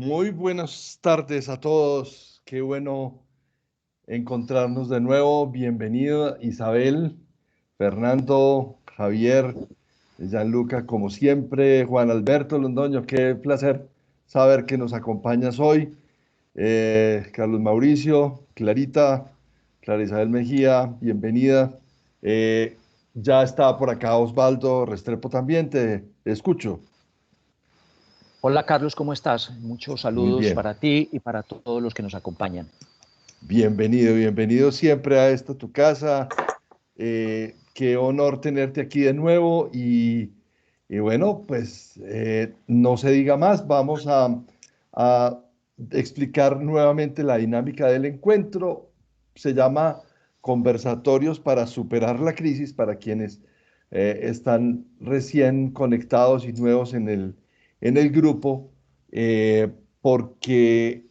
Muy buenas tardes a todos. Qué bueno encontrarnos de nuevo. Bienvenido Isabel, Fernando, Javier, Gianluca, como siempre, Juan Alberto Londoño. Qué placer saber que nos acompañas hoy. Carlos Mauricio, Clarita, Clara Isabel Mejía, bienvenida. Ya está por acá Osvaldo Restrepo también. Te escucho. Hola Carlos, ¿cómo estás? Muchos Muy saludos bien. para ti y para todos los que nos acompañan. Bienvenido, bienvenido siempre a esta tu casa. Qué honor tenerte aquí de nuevo y bueno, pues no se diga más, vamos a explicar nuevamente la dinámica del encuentro. Se llama Conversatorios para superar la crisis para quienes están recién conectados y nuevos en el grupo, porque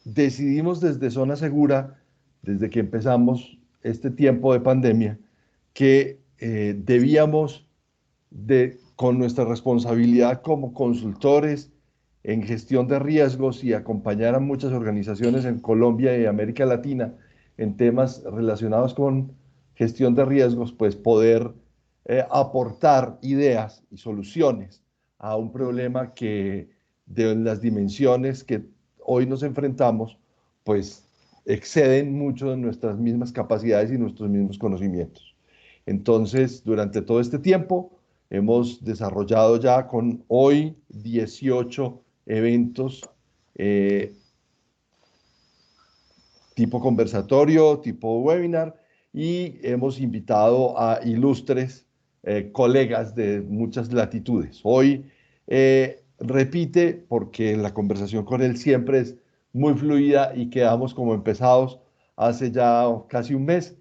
decidimos desde Zona Segura, desde que empezamos este tiempo de pandemia, que debíamos con nuestra responsabilidad como consultores en gestión de riesgos y acompañar a muchas organizaciones en Colombia y América Latina en temas relacionados con gestión de riesgos, pues poder aportar ideas y soluciones a un problema que de las dimensiones que hoy nos enfrentamos, pues exceden mucho de nuestras mismas capacidades y nuestros mismos conocimientos. Entonces, durante todo este tiempo, hemos desarrollado ya con hoy 18 eventos eh, tipo conversatorio, tipo webinar, y hemos invitado a ilustres colegas de muchas latitudes. Hoy repite porque la conversación con él siempre es muy fluida y quedamos como empezados hace ya casi un mes.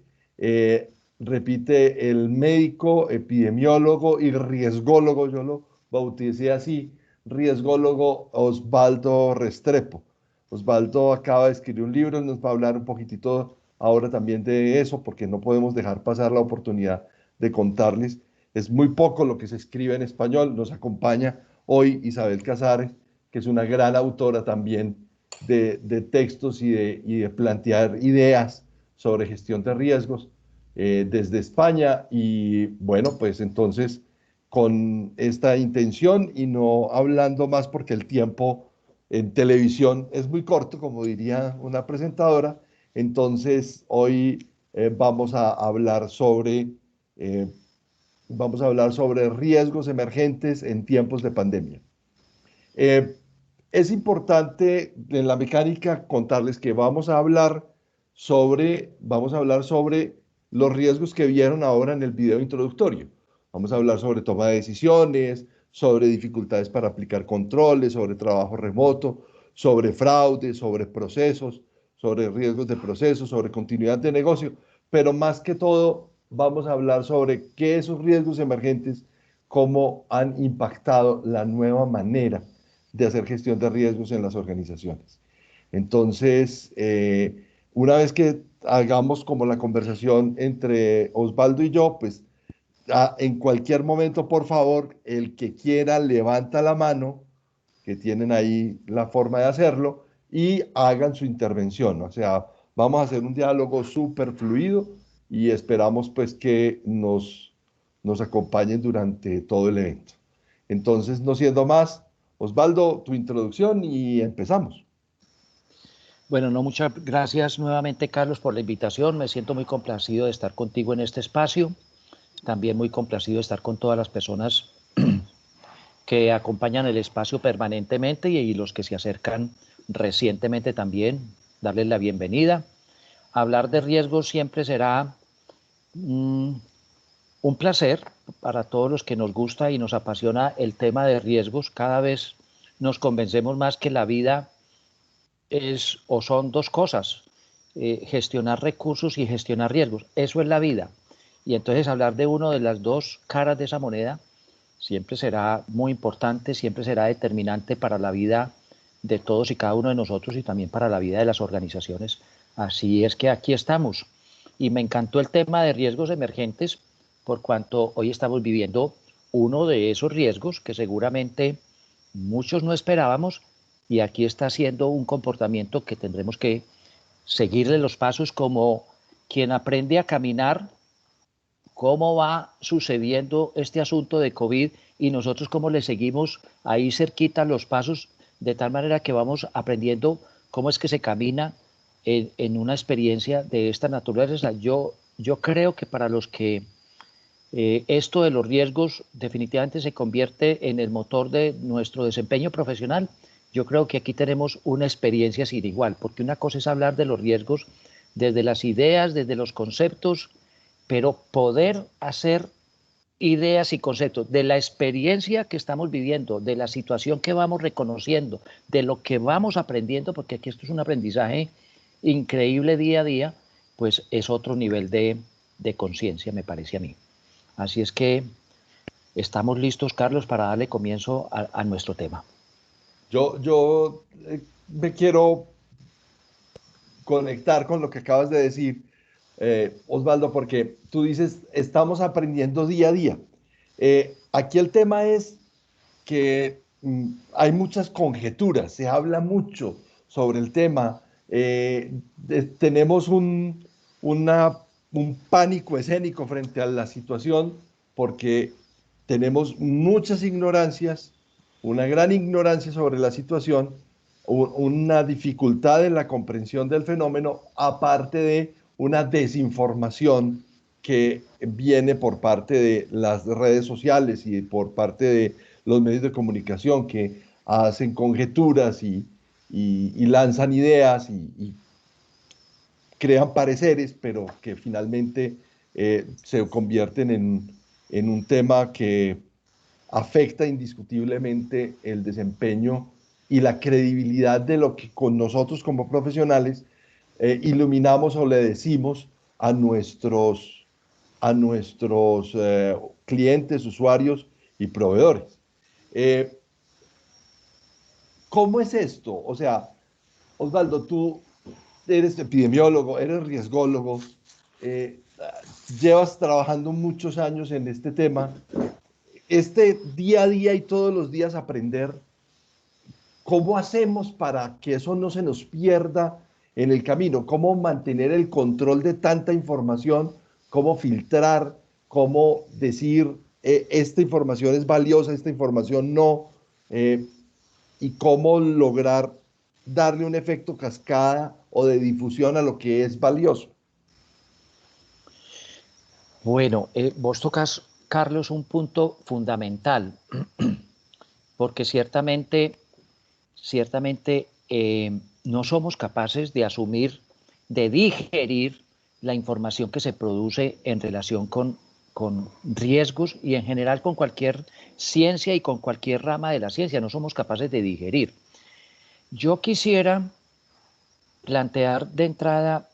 Repite el médico, epidemiólogo y riesgólogo, yo lo bauticé así, riesgólogo Osvaldo Restrepo. Osvaldo acaba de escribir un libro, nos va a hablar un poquitito ahora también de eso, porque no podemos dejar pasar la oportunidad de contarles. Es muy poco lo que se escribe en español. Nos acompaña hoy Isabel Casares, que es una gran autora también de textos y de plantear ideas sobre gestión de riesgos desde España. Y bueno, pues entonces con esta intención y no hablando más porque el tiempo en televisión es muy corto, como diría una presentadora. Entonces, hoy eh, vamos a hablar sobre riesgos emergentes en tiempos de pandemia. Eh, es importante en la mecánica contarles que vamos a hablar sobre los riesgos que vieron ahora en el video introductorio. Vamos a hablar sobre toma de decisiones, sobre dificultades para aplicar controles, sobre trabajo remoto, sobre fraude, sobre procesos, sobre riesgos de procesos, sobre continuidad de negocio, pero más que todo vamos a hablar sobre qué esos riesgos emergentes, cómo han impactado la nueva manera de hacer gestión de riesgos en las organizaciones. Entonces, una vez que hagamos como la conversación entre Osvaldo y yo, pues en cualquier momento, por favor, el que quiera levanta la mano, que tienen ahí la forma de hacerlo, y hagan su intervención. O sea, vamos a hacer un diálogo súper fluido y esperamos pues que nos acompañen durante todo el evento. Entonces, no siendo más, Osvaldo, tu introducción y empezamos. Bueno, no, muchas gracias nuevamente Carlos por la invitación. Me siento muy complacido de estar contigo en este espacio. También muy complacido de estar con todas las personas que acompañan el espacio permanentemente y los que se acercan recientemente también. Darles la bienvenida. Hablar de riesgos siempre será un placer para todos los que nos gusta y nos apasiona el tema de riesgos. Cada vez nos convencemos más que la vida es o son dos cosas, gestionar recursos y gestionar riesgos. Eso es la vida. Y entonces hablar de una de las dos caras de esa moneda siempre será muy importante, siempre será determinante para la vida de todos y cada uno de nosotros y también para la vida de las organizaciones. Así es que aquí estamos. Y me encantó el tema de riesgos emergentes por cuanto hoy estamos viviendo uno de esos riesgos que seguramente muchos no esperábamos y aquí está siendo un comportamiento que tendremos que seguirle los pasos como quien aprende a caminar, cómo va sucediendo este asunto de COVID y nosotros cómo le seguimos ahí cerquita los pasos, de tal manera que vamos aprendiendo cómo es que se camina en una experiencia de esta naturaleza. Yo creo que para los que esto de los riesgos definitivamente se convierte en el motor de nuestro desempeño profesional, yo creo que aquí tenemos una experiencia sin igual, porque una cosa es hablar de los riesgos desde las ideas, desde los conceptos, pero poder hacer ideas y conceptos de la experiencia que estamos viviendo, de la situación que vamos reconociendo, de lo que vamos aprendiendo, porque aquí esto es un aprendizaje increíble día a día, pues es otro nivel de conciencia, me parece a mí. Así es que estamos listos, Carlos, para darle comienzo a nuestro tema. Yo me quiero conectar con lo que acabas de decir, Osvaldo, porque tú dices, estamos aprendiendo día a día. Aquí el tema es que hay muchas conjeturas, se habla mucho sobre el tema, tenemos un pánico escénico frente a la situación porque tenemos muchas ignorancias, una gran ignorancia sobre la situación, una dificultad en la comprensión del fenómeno, aparte de una desinformación que viene por parte de las redes sociales y por parte de los medios de comunicación que hacen conjeturas y lanzan ideas y crean pareceres, pero que finalmente se convierten en un tema que afecta indiscutiblemente el desempeño y la credibilidad de lo que con nosotros como profesionales iluminamos o le decimos a nuestros clientes, usuarios y proveedores. Eh, ¿Cómo es esto? O sea, Osvaldo, tú eres epidemiólogo, eres riesgólogo, eh, llevas trabajando muchos años en este tema. Este día a día y todos los días aprender, ¿cómo hacemos para que eso no se nos pierda en el camino? ¿Cómo mantener el control de tanta información? ¿Cómo filtrar? ¿Cómo decir, esta información es valiosa, esta información no? Y cómo lograr darle un efecto cascada o de difusión a lo que es valioso. Bueno, vos tocas, Carlos, un punto fundamental, porque ciertamente no somos capaces de asumir, de digerir la información que se produce en relación con riesgos y en general con cualquier ciencia y con cualquier rama de la ciencia, no somos capaces de digerir. Yo quisiera plantear de entrada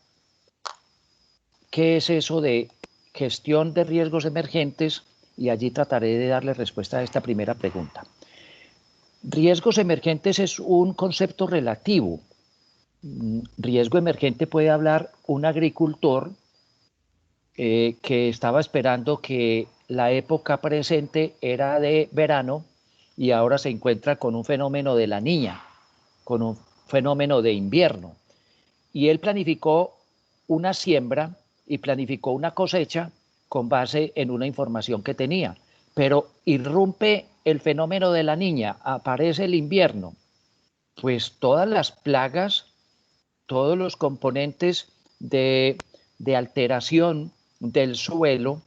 qué es eso de gestión de riesgos emergentes y allí trataré de darle respuesta a esta primera pregunta. Riesgos emergentes es un concepto relativo. Riesgo emergente puede hablar un agricultor que estaba esperando que la época presente era de verano y ahora se encuentra con un fenómeno de la niña, con un fenómeno de invierno. Y él planificó una siembra y planificó una cosecha con base en una información que tenía. Pero irrumpe el fenómeno de la niña, aparece el invierno, pues todas las plagas, todos los componentes de alteración del suelo,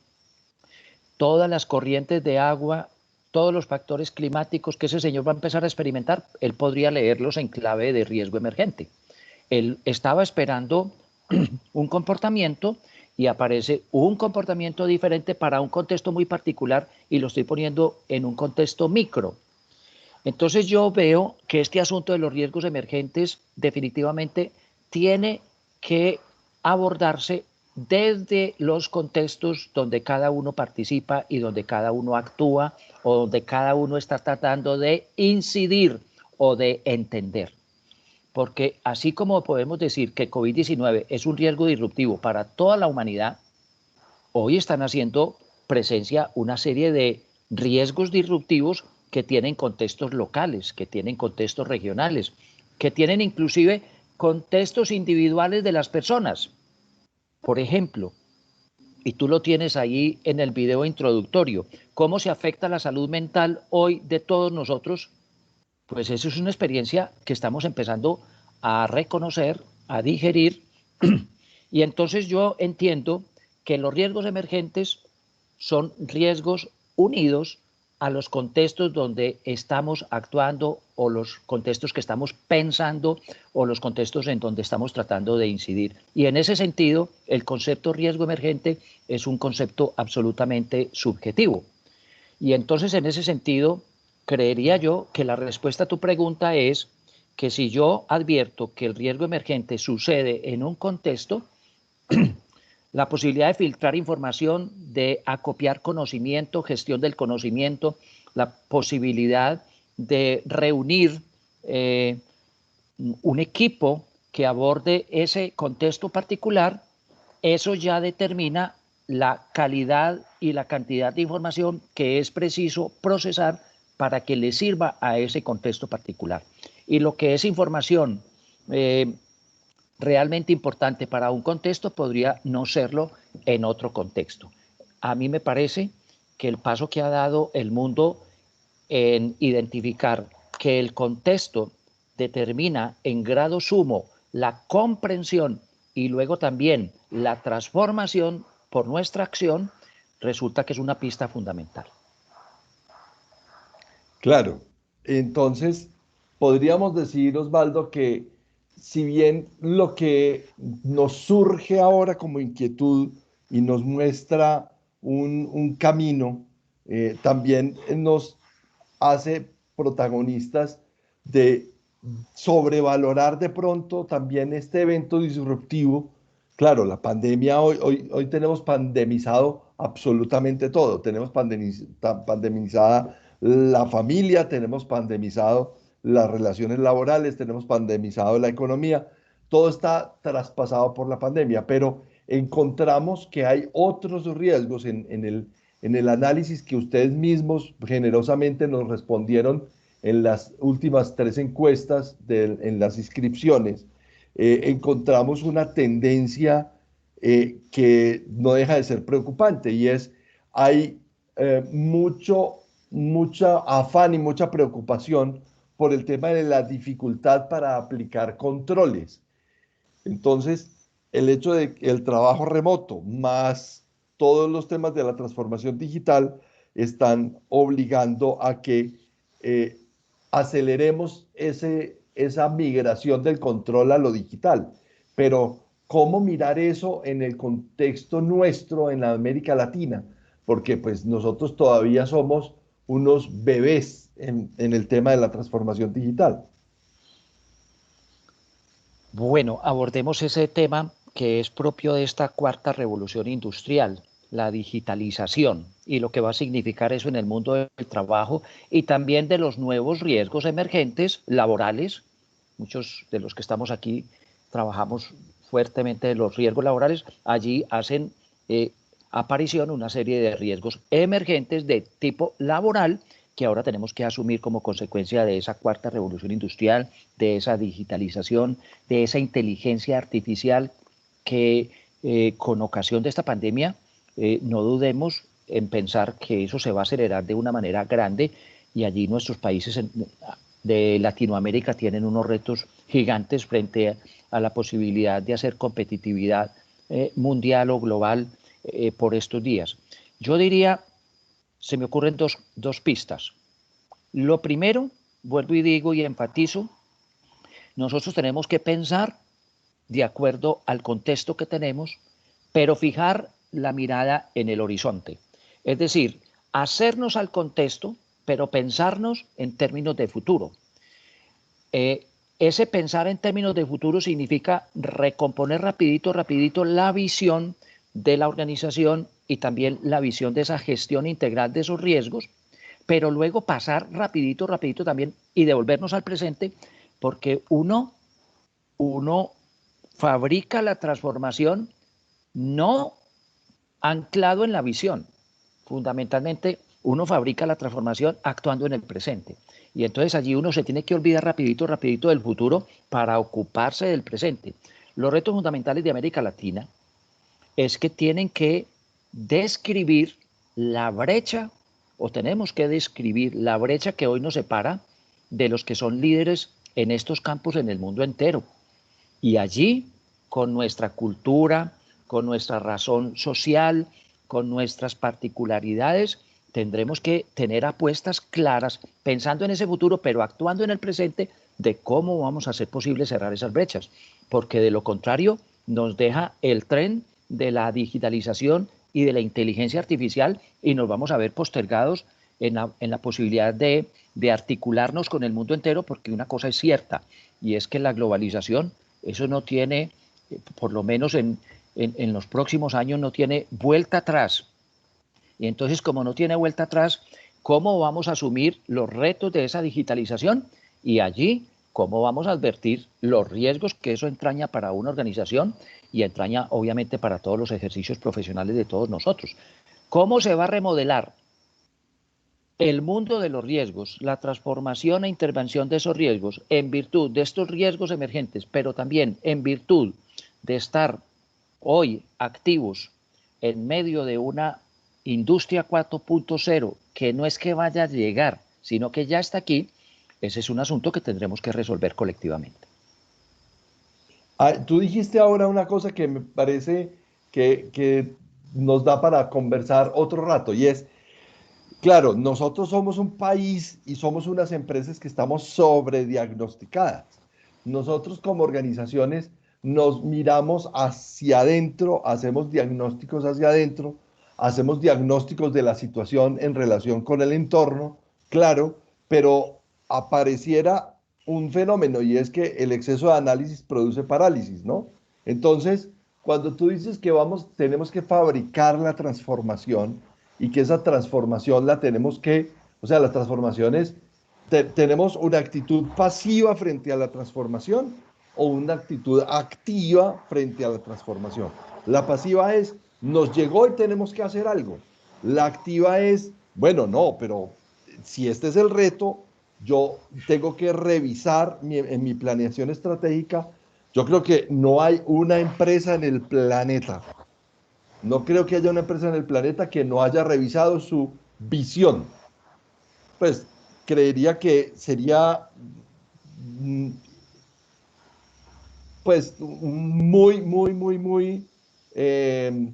todas las corrientes de agua, todos los factores climáticos que ese señor va a empezar a experimentar, él podría leerlos en clave de riesgo emergente. Él estaba esperando un comportamiento y aparece un comportamiento diferente para un contexto muy particular y lo estoy poniendo en un contexto micro. Entonces yo veo que este asunto de los riesgos emergentes definitivamente tiene que abordarse desde los contextos donde cada uno participa y donde cada uno actúa o donde cada uno está tratando de incidir o de entender. Porque así como podemos decir que COVID-19 es un riesgo disruptivo para toda la humanidad, hoy están haciendo presencia una serie de riesgos disruptivos que tienen contextos locales, que tienen contextos regionales, que tienen inclusive contextos individuales de las personas. Por ejemplo, y tú lo tienes ahí en el video introductorio, ¿cómo se afecta la salud mental hoy de todos nosotros? Pues eso es una experiencia que estamos empezando a reconocer, a digerir, y entonces yo entiendo que los riesgos emergentes son riesgos unidos a los contextos donde estamos actuando o los contextos que estamos pensando o los contextos en donde estamos tratando de incidir. Y en ese sentido, el concepto riesgo emergente es un concepto absolutamente subjetivo. Y entonces, en ese sentido, creería yo que la respuesta a tu pregunta es que si yo advierto que el riesgo emergente sucede en un contexto, la posibilidad de filtrar información, de acopiar conocimiento, gestión del conocimiento, la posibilidad de reunir un equipo que aborde ese contexto particular, eso ya determina la calidad y la cantidad de información que es preciso procesar para que le sirva a ese contexto particular. Y lo que es información realmente importante para un contexto podría no serlo en otro contexto. A mí me parece que el paso que ha dado el mundo en identificar que el contexto determina en grado sumo la comprensión y luego también la transformación por nuestra acción, resulta que es una pista fundamental. Claro, entonces podríamos decir, Osvaldo, que si bien lo que nos surge ahora como inquietud y nos muestra un camino, también nos hace protagonistas de sobrevalorar de pronto también este evento disruptivo. Claro, la pandemia, hoy tenemos pandemizado absolutamente todo. Tenemos pandemizada la familia, tenemos pandemizado las relaciones laborales, tenemos pandemizado la economía. Todo está traspasado por la pandemia, pero encontramos que hay otros riesgos en el análisis que ustedes mismos generosamente nos respondieron en las últimas 3 encuestas en las inscripciones. Encontramos una tendencia que no deja de ser preocupante y es hay mucha afán y mucha preocupación por el tema de la dificultad para aplicar controles. Entonces, el hecho de que el trabajo remoto más todos los temas de la transformación digital están obligando a que eh, aceleremos esa migración del control a lo digital. Pero, ¿cómo mirar eso en el contexto nuestro en la América Latina? Porque pues nosotros todavía somos unos bebés en el tema de la transformación digital. Bueno, abordemos ese tema que es propio de esta cuarta revolución industrial, la digitalización y lo que va a significar eso en el mundo del trabajo y también de los nuevos riesgos emergentes laborales. Muchos de los que estamos aquí trabajamos fuertemente de los riesgos laborales. Allí hacen aparición una serie de riesgos emergentes de tipo laboral que ahora tenemos que asumir como consecuencia de esa cuarta revolución industrial, de esa digitalización, de esa inteligencia artificial que con ocasión de esta pandemia no dudemos en pensar que eso se va a acelerar de una manera grande y allí nuestros países de Latinoamérica tienen unos retos gigantes frente a la posibilidad de hacer competitividad mundial o global por estos días. Yo diría, se me ocurren dos pistas. Lo primero, vuelvo y digo y enfatizo, nosotros tenemos que pensar de acuerdo al contexto que tenemos, pero fijar la mirada en el horizonte. Es decir, hacernos al contexto, pero pensarnos en términos de futuro. Ese pensar en términos de futuro significa recomponer rapidito la visión de la organización y también la visión de esa gestión integral de esos riesgos, pero luego pasar rapidito también y devolvernos al presente, porque uno fabrica la transformación no anclado en la visión. Fundamentalmente, Uno fabrica la transformación actuando en el presente. Y entonces allí uno se tiene que olvidar rapidito, rapidito del futuro para ocuparse del presente. Los retos fundamentales de América Latina es que tienen que describir la brecha, o tenemos que describir la brecha que hoy nos separa de los que son líderes en estos campos en el mundo entero. Y allí, con nuestra cultura, con nuestra razón social, con nuestras particularidades, tendremos que tener apuestas claras, pensando en ese futuro, pero actuando en el presente, de cómo vamos a hacer posible cerrar esas brechas. Porque de lo contrario, nos deja el tren de la digitalización y de la inteligencia artificial y nos vamos a ver postergados en la posibilidad de articularnos con el mundo entero, porque una cosa es cierta, y es que la globalización, eso no tiene, por lo menos en los próximos años, no tiene vuelta atrás. Y entonces, como no tiene vuelta atrás, ¿cómo vamos a asumir los retos de esa digitalización? Y allí, ¿cómo vamos a advertir los riesgos que eso entraña para una organización y entraña, obviamente, para todos los ejercicios profesionales de todos nosotros? ¿Cómo se va a remodelar el mundo de los riesgos, la transformación e intervención de esos riesgos en virtud de estos riesgos emergentes, pero también en virtud de estar hoy activos en medio de una industria 4.0 que no es que vaya a llegar, sino que ya está aquí? Ese es un asunto que tendremos que resolver colectivamente. Tú dijiste ahora una cosa que me parece que nos da para conversar otro rato y es, claro, nosotros somos un país y somos unas empresas que estamos sobrediagnosticadas. Nosotros como organizaciones nos miramos hacia adentro, hacemos diagnósticos hacia adentro, hacemos diagnósticos de la situación en relación con el entorno, claro, pero apareciera un fenómeno y es que el exceso de análisis produce parálisis, ¿no? Entonces, cuando tú dices que tenemos que fabricar la transformación, y que esa transformación la tenemos que, o sea, las transformaciones, tenemos una actitud pasiva frente a la transformación o una actitud activa frente a la transformación. La pasiva es, nos llegó y tenemos que hacer algo. La activa es, bueno, no, pero si este es el reto, yo tengo que revisar en mi planeación estratégica. Yo creo que no hay una empresa en el planeta, no creo que haya una empresa en el planeta que no haya revisado su visión. Pues creería que sería mm, pues muy eh,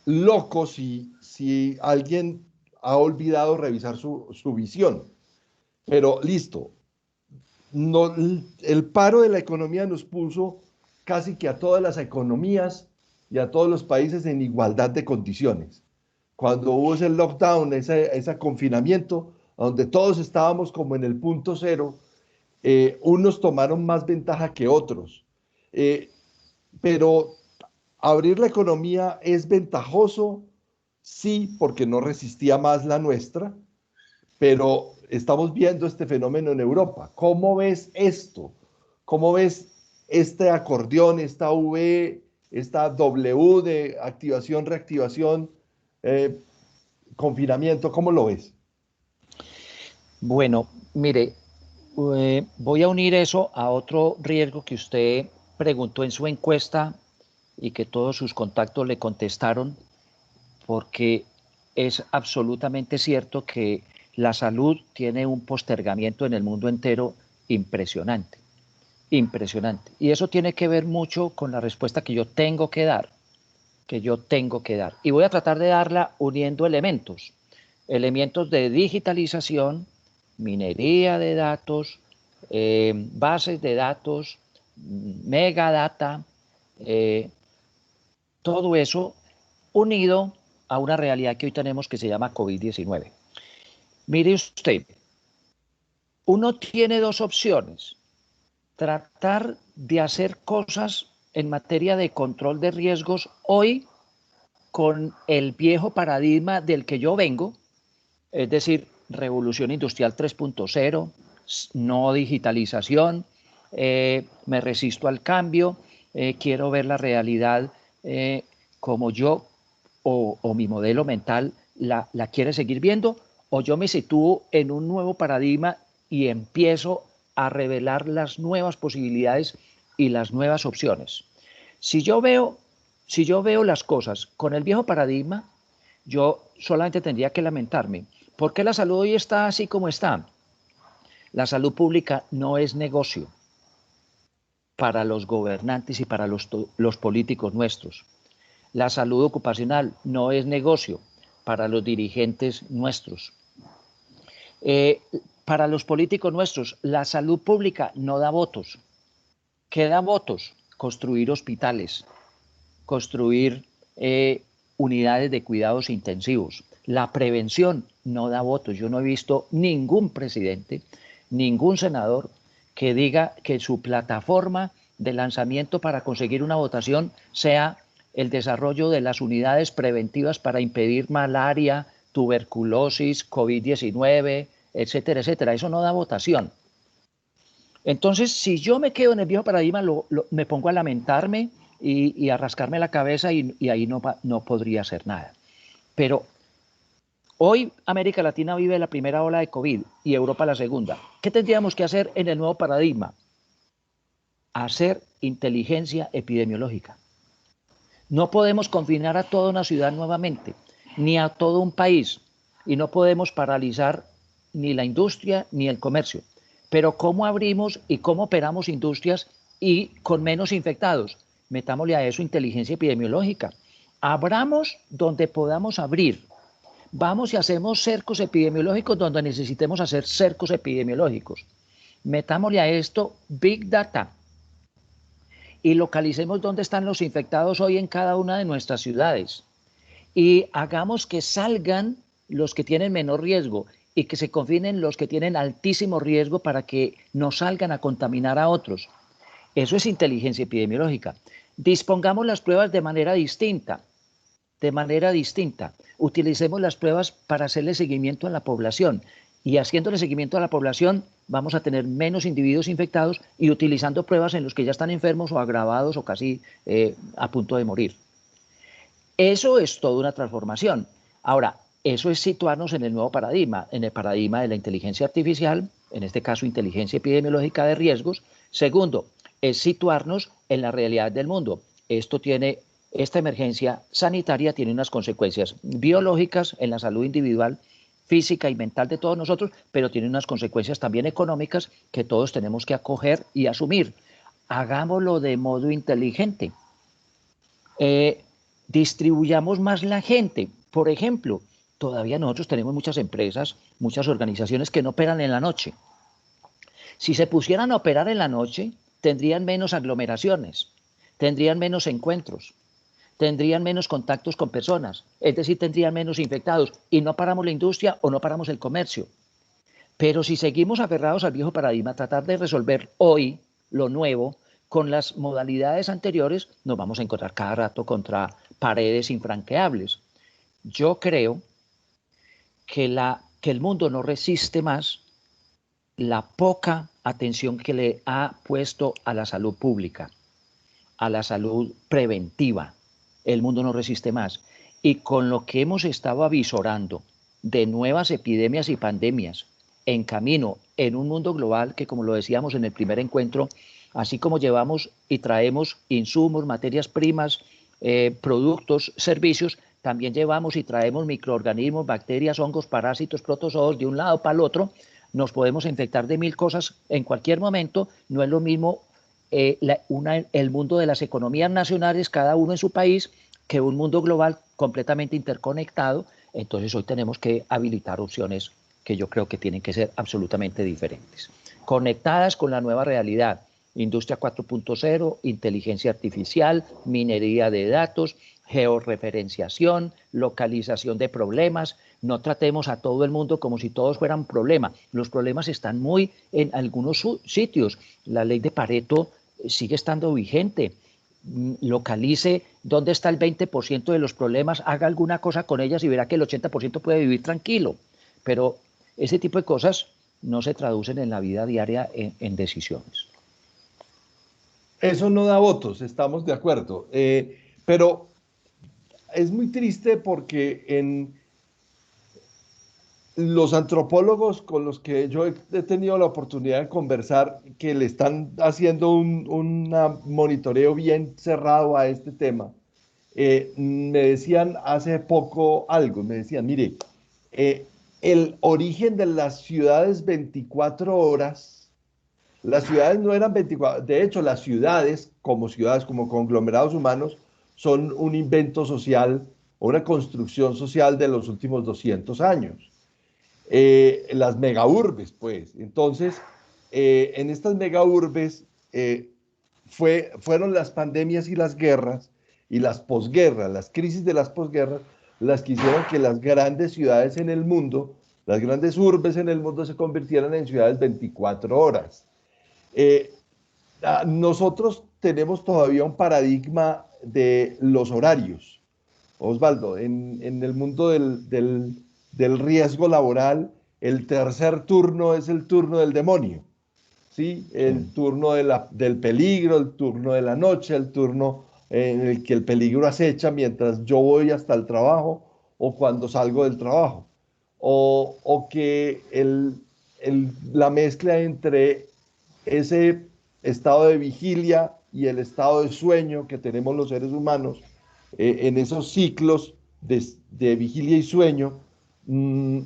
loco si alguien ha olvidado revisar su visión. Pero listo, no, el paro de la economía nos puso casi que a todas las economías y a todos los países en igualdad de condiciones. Cuando hubo ese lockdown, ese confinamiento, donde todos estábamos como en el punto cero, unos tomaron más ventaja que otros. Eh, pero abrir la economía es ventajoso, sí, porque no resistía más la nuestra, pero estamos viendo este fenómeno en Europa. ¿Cómo ves esto? ¿Cómo ves este acordeón, esta V, esta W de activación, reactivación, eh, confinamiento? ¿Cómo lo ves? Bueno, mire, voy a unir eso a otro riesgo que usted preguntó en su encuesta y que todos sus contactos le contestaron, porque es absolutamente cierto que la salud tiene un postergamiento en el mundo entero impresionante, impresionante. Y eso tiene que ver mucho con la respuesta que yo tengo que dar, que yo tengo que dar. Y voy a tratar de darla uniendo elementos, elementos de digitalización, minería de datos, bases de datos, megadata, eh, todo eso unido a una realidad que hoy tenemos que se llama COVID-19. Mire usted, uno tiene dos opciones: tratar de hacer cosas en materia de control de riesgos hoy con el viejo paradigma del que yo vengo, es decir, revolución industrial 3.0, no digitalización, me resisto al cambio, quiero ver la realidad como yo o mi modelo mental la quiere seguir viendo, o yo me sitúo en un nuevo paradigma y empiezo a revelar las nuevas posibilidades y las nuevas opciones. Si yo veo las cosas con el viejo paradigma, yo solamente tendría que lamentarme. ¿Por qué la salud hoy está así como está? La salud pública no es negocio para los gobernantes y para los políticos nuestros. La salud ocupacional no es negocio para los dirigentes nuestros. Para los políticos nuestros, la salud pública no da votos. ¿Qué da votos? Construir hospitales, construir unidades de cuidados intensivos. La prevención no da votos. Yo no he visto ningún presidente, ningún senador que diga que su plataforma de lanzamiento para conseguir una votación sea el desarrollo de las unidades preventivas para impedir malaria, tuberculosis, COVID-19, etcétera, etcétera. Eso no da votación. Entonces, si yo me quedo en el viejo paradigma, me pongo a lamentarme y a rascarme la cabeza y ahí no podría hacer nada. Pero hoy América Latina vive la primera ola de COVID y Europa la segunda. ¿Qué tendríamos que hacer en el nuevo paradigma? Hacer inteligencia epidemiológica. No podemos confinar a toda una ciudad nuevamente, ni a todo un país, y no podemos paralizar ni la industria ni el comercio. Pero ¿cómo abrimos y cómo operamos industrias y con menos infectados? Metámosle a eso inteligencia epidemiológica. Abramos donde podamos abrir. Vamos y hacemos cercos epidemiológicos donde necesitemos hacer cercos epidemiológicos. Metámosle a esto Big Data y localicemos dónde están los infectados hoy en cada una de nuestras ciudades. Y hagamos que salgan los que tienen menor riesgo y que se confinen los que tienen altísimo riesgo para que no salgan a contaminar a otros. Eso es inteligencia epidemiológica. Dispongamos las pruebas de manera distinta. Utilicemos las pruebas para hacerle seguimiento a la población. Y haciéndole seguimiento a la población vamos a tener menos individuos infectados y utilizando pruebas en los que ya están enfermos o agravados o casi a punto de morir. Eso es toda una transformación. Ahora, eso es situarnos en el nuevo paradigma, en el paradigma de la inteligencia artificial, en este caso inteligencia epidemiológica de riesgos. Segundo, es situarnos en la realidad del mundo. Esta emergencia sanitaria tiene unas consecuencias biológicas en la salud individual, física y mental de todos nosotros, pero tiene unas consecuencias también económicas que todos tenemos que acoger y asumir. Hagámoslo de modo inteligente. Distribuyamos más la gente. Por ejemplo, todavía nosotros tenemos muchas empresas, muchas organizaciones que no operan en la noche. Si se pusieran a operar en la noche, tendrían menos aglomeraciones, tendrían menos encuentros, tendrían menos contactos con personas, es decir, tendrían menos infectados y no paramos la industria o no paramos el comercio. Pero si seguimos aferrados al viejo paradigma, tratar de resolver hoy lo nuevo con las modalidades anteriores, nos vamos a encontrar cada rato contra paredes infranqueables. Yo creo que el mundo no resiste más la poca atención que le ha puesto a la salud pública, a la salud preventiva. El mundo no resiste más. Y con lo que hemos estado avisorando de nuevas epidemias y pandemias en camino en un mundo global que, como lo decíamos en el primer encuentro, así como llevamos y traemos insumos, materias primas, productos, servicios, también llevamos y traemos microorganismos, bacterias, hongos, parásitos, protozoos de un lado para el otro. Nos podemos infectar de 1000 cosas en cualquier momento. No es lo mismo el mundo de las economías nacionales, cada uno en su país, que un mundo global completamente interconectado. Entonces hoy tenemos que habilitar opciones que yo creo que tienen que ser absolutamente diferentes, conectadas con la nueva realidad. Industria 4.0, inteligencia artificial, minería de datos, georreferenciación, localización de problemas. No tratemos a todo el mundo como si todos fueran problemas. Los problemas están muy en algunos sitios. La ley de Pareto sigue estando vigente. Localice dónde está el 20% de los problemas, haga alguna cosa con ellas y verá que el 80% puede vivir tranquilo. Pero ese tipo de cosas no se traducen en la vida diaria en decisiones. Eso no da votos, estamos de acuerdo. Pero es muy triste porque los antropólogos con los que yo he tenido la oportunidad de conversar, que le están haciendo un monitoreo bien cerrado a este tema, me decían hace poco algo, me decían, mire, eh, el origen de las ciudades 24 horas, las ciudades no eran 24, de hecho las ciudades, como conglomerados humanos, son un invento social o una construcción social de los últimos 200 años. Las megaurbes, pues. Entonces, en estas megaurbes fueron las pandemias y las guerras y las posguerras, las crisis de las posguerras, las que hicieron que las grandes ciudades en el mundo, las grandes urbes en el mundo se convirtieran en ciudades 24 horas. Eh, Nosotros tenemos todavía un paradigma de los horarios. Osvaldo, en el mundo del riesgo laboral, el tercer turno es el turno del demonio, ¿sí? El Sí. turno del peligro, el turno de la noche, el turno en el que el peligro acecha mientras yo voy hasta el trabajo o cuando salgo del trabajo. O que la mezcla entre ese estado de vigilia y el estado de sueño que tenemos los seres humanos, en esos ciclos de vigilia y sueño, mmm,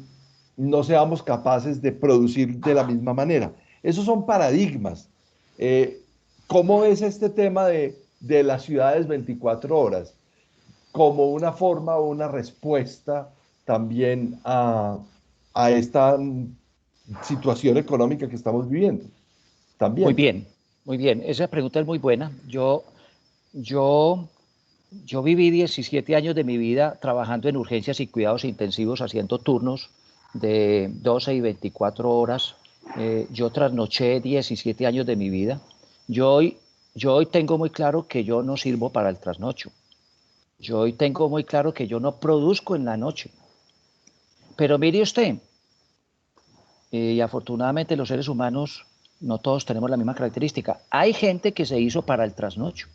no seamos capaces de producir de la misma manera. Esos son paradigmas. Eh, ¿Cómo ves este tema de las ciudades 24 horas? Como una forma o una respuesta también a esta situación económica que estamos viviendo. Muy También. bien, muy bien. Esa pregunta es muy buena. Yo, yo viví 17 años de mi vida trabajando en urgencias y cuidados intensivos, haciendo turnos de 12 y 24 horas. Yo trasnoché 17 años de mi vida. Yo hoy, yo hoy tengo muy claro que yo no sirvo para el trasnocho. Yo hoy tengo muy claro que yo no produzco en la noche. Pero mire usted, y afortunadamente los seres humanos no todos tenemos la misma característica. Hay gente que se hizo para el trasnocho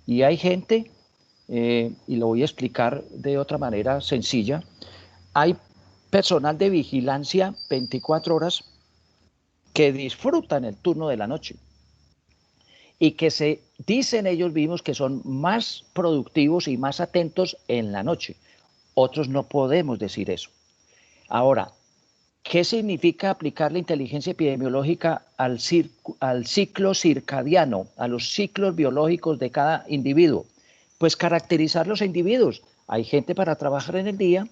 y hay gente, y lo voy a explicar de otra manera sencilla, hay personal de vigilancia 24 horas que disfrutan el turno de la noche y que se dicen ellos mismos que son más productivos y más atentos en la noche. Otros no podemos decir eso. Ahora, ¿qué significa aplicar la inteligencia epidemiológica al ciclo circadiano, a los ciclos biológicos de cada individuo? Pues caracterizar los individuos. Hay gente para trabajar en el día,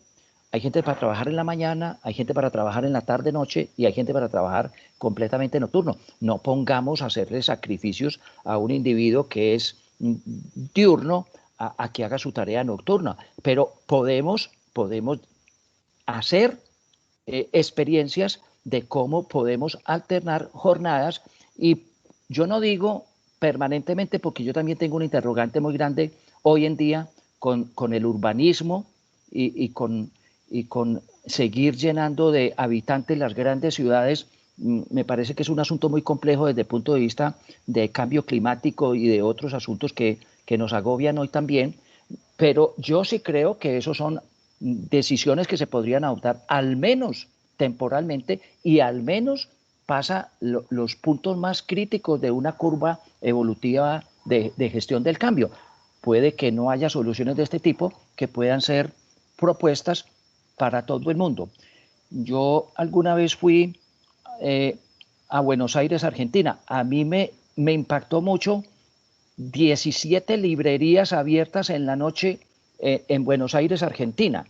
hay gente para trabajar en la mañana, hay gente para trabajar en la tarde, noche y hay gente para trabajar completamente nocturno. No pongamos a hacerle sacrificios a un individuo que es diurno a que haga su tarea nocturna, pero podemos hacer experiencias de cómo podemos alternar jornadas y yo no digo permanentemente porque yo también tengo un interrogante muy grande hoy en día con el urbanismo y con seguir llenando de habitantes las grandes ciudades. Me parece que es un asunto muy complejo desde el punto de vista de cambio climático y de otros asuntos que nos agobian hoy también, pero yo sí creo que esos son decisiones que se podrían adoptar al menos temporalmente y al menos pasa los puntos más críticos de una curva evolutiva de gestión del cambio. Puede que no haya soluciones de este tipo que puedan ser propuestas para todo el mundo. Yo alguna vez fui eh, a Buenos Aires, Argentina. A mí me impactó mucho 17 librerías abiertas en la noche en Buenos Aires, Argentina.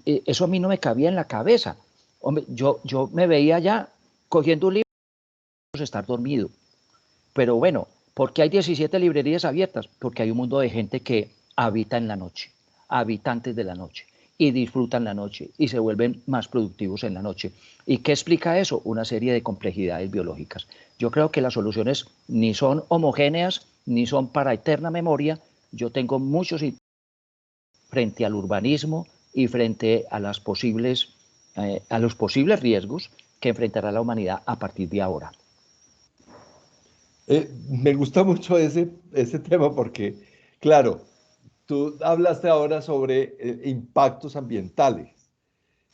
Eso a mí no me cabía en la cabeza. Hombre, yo me veía ya cogiendo un libro y estar dormido. Pero bueno, ¿por qué hay 17 librerías abiertas? Porque hay un mundo de gente que habita en la noche, habitantes de la noche, y disfrutan la noche y se vuelven más productivos en la noche. ¿Y qué explica eso? Una serie de complejidades biológicas. Yo creo que las soluciones ni son homogéneas ni son para eterna memoria. Yo tengo muchos frente al urbanismo y frente a a los posibles riesgos que enfrentará la humanidad a partir de ahora. Me gusta mucho ese tema porque, claro, tú hablaste ahora sobre impactos ambientales.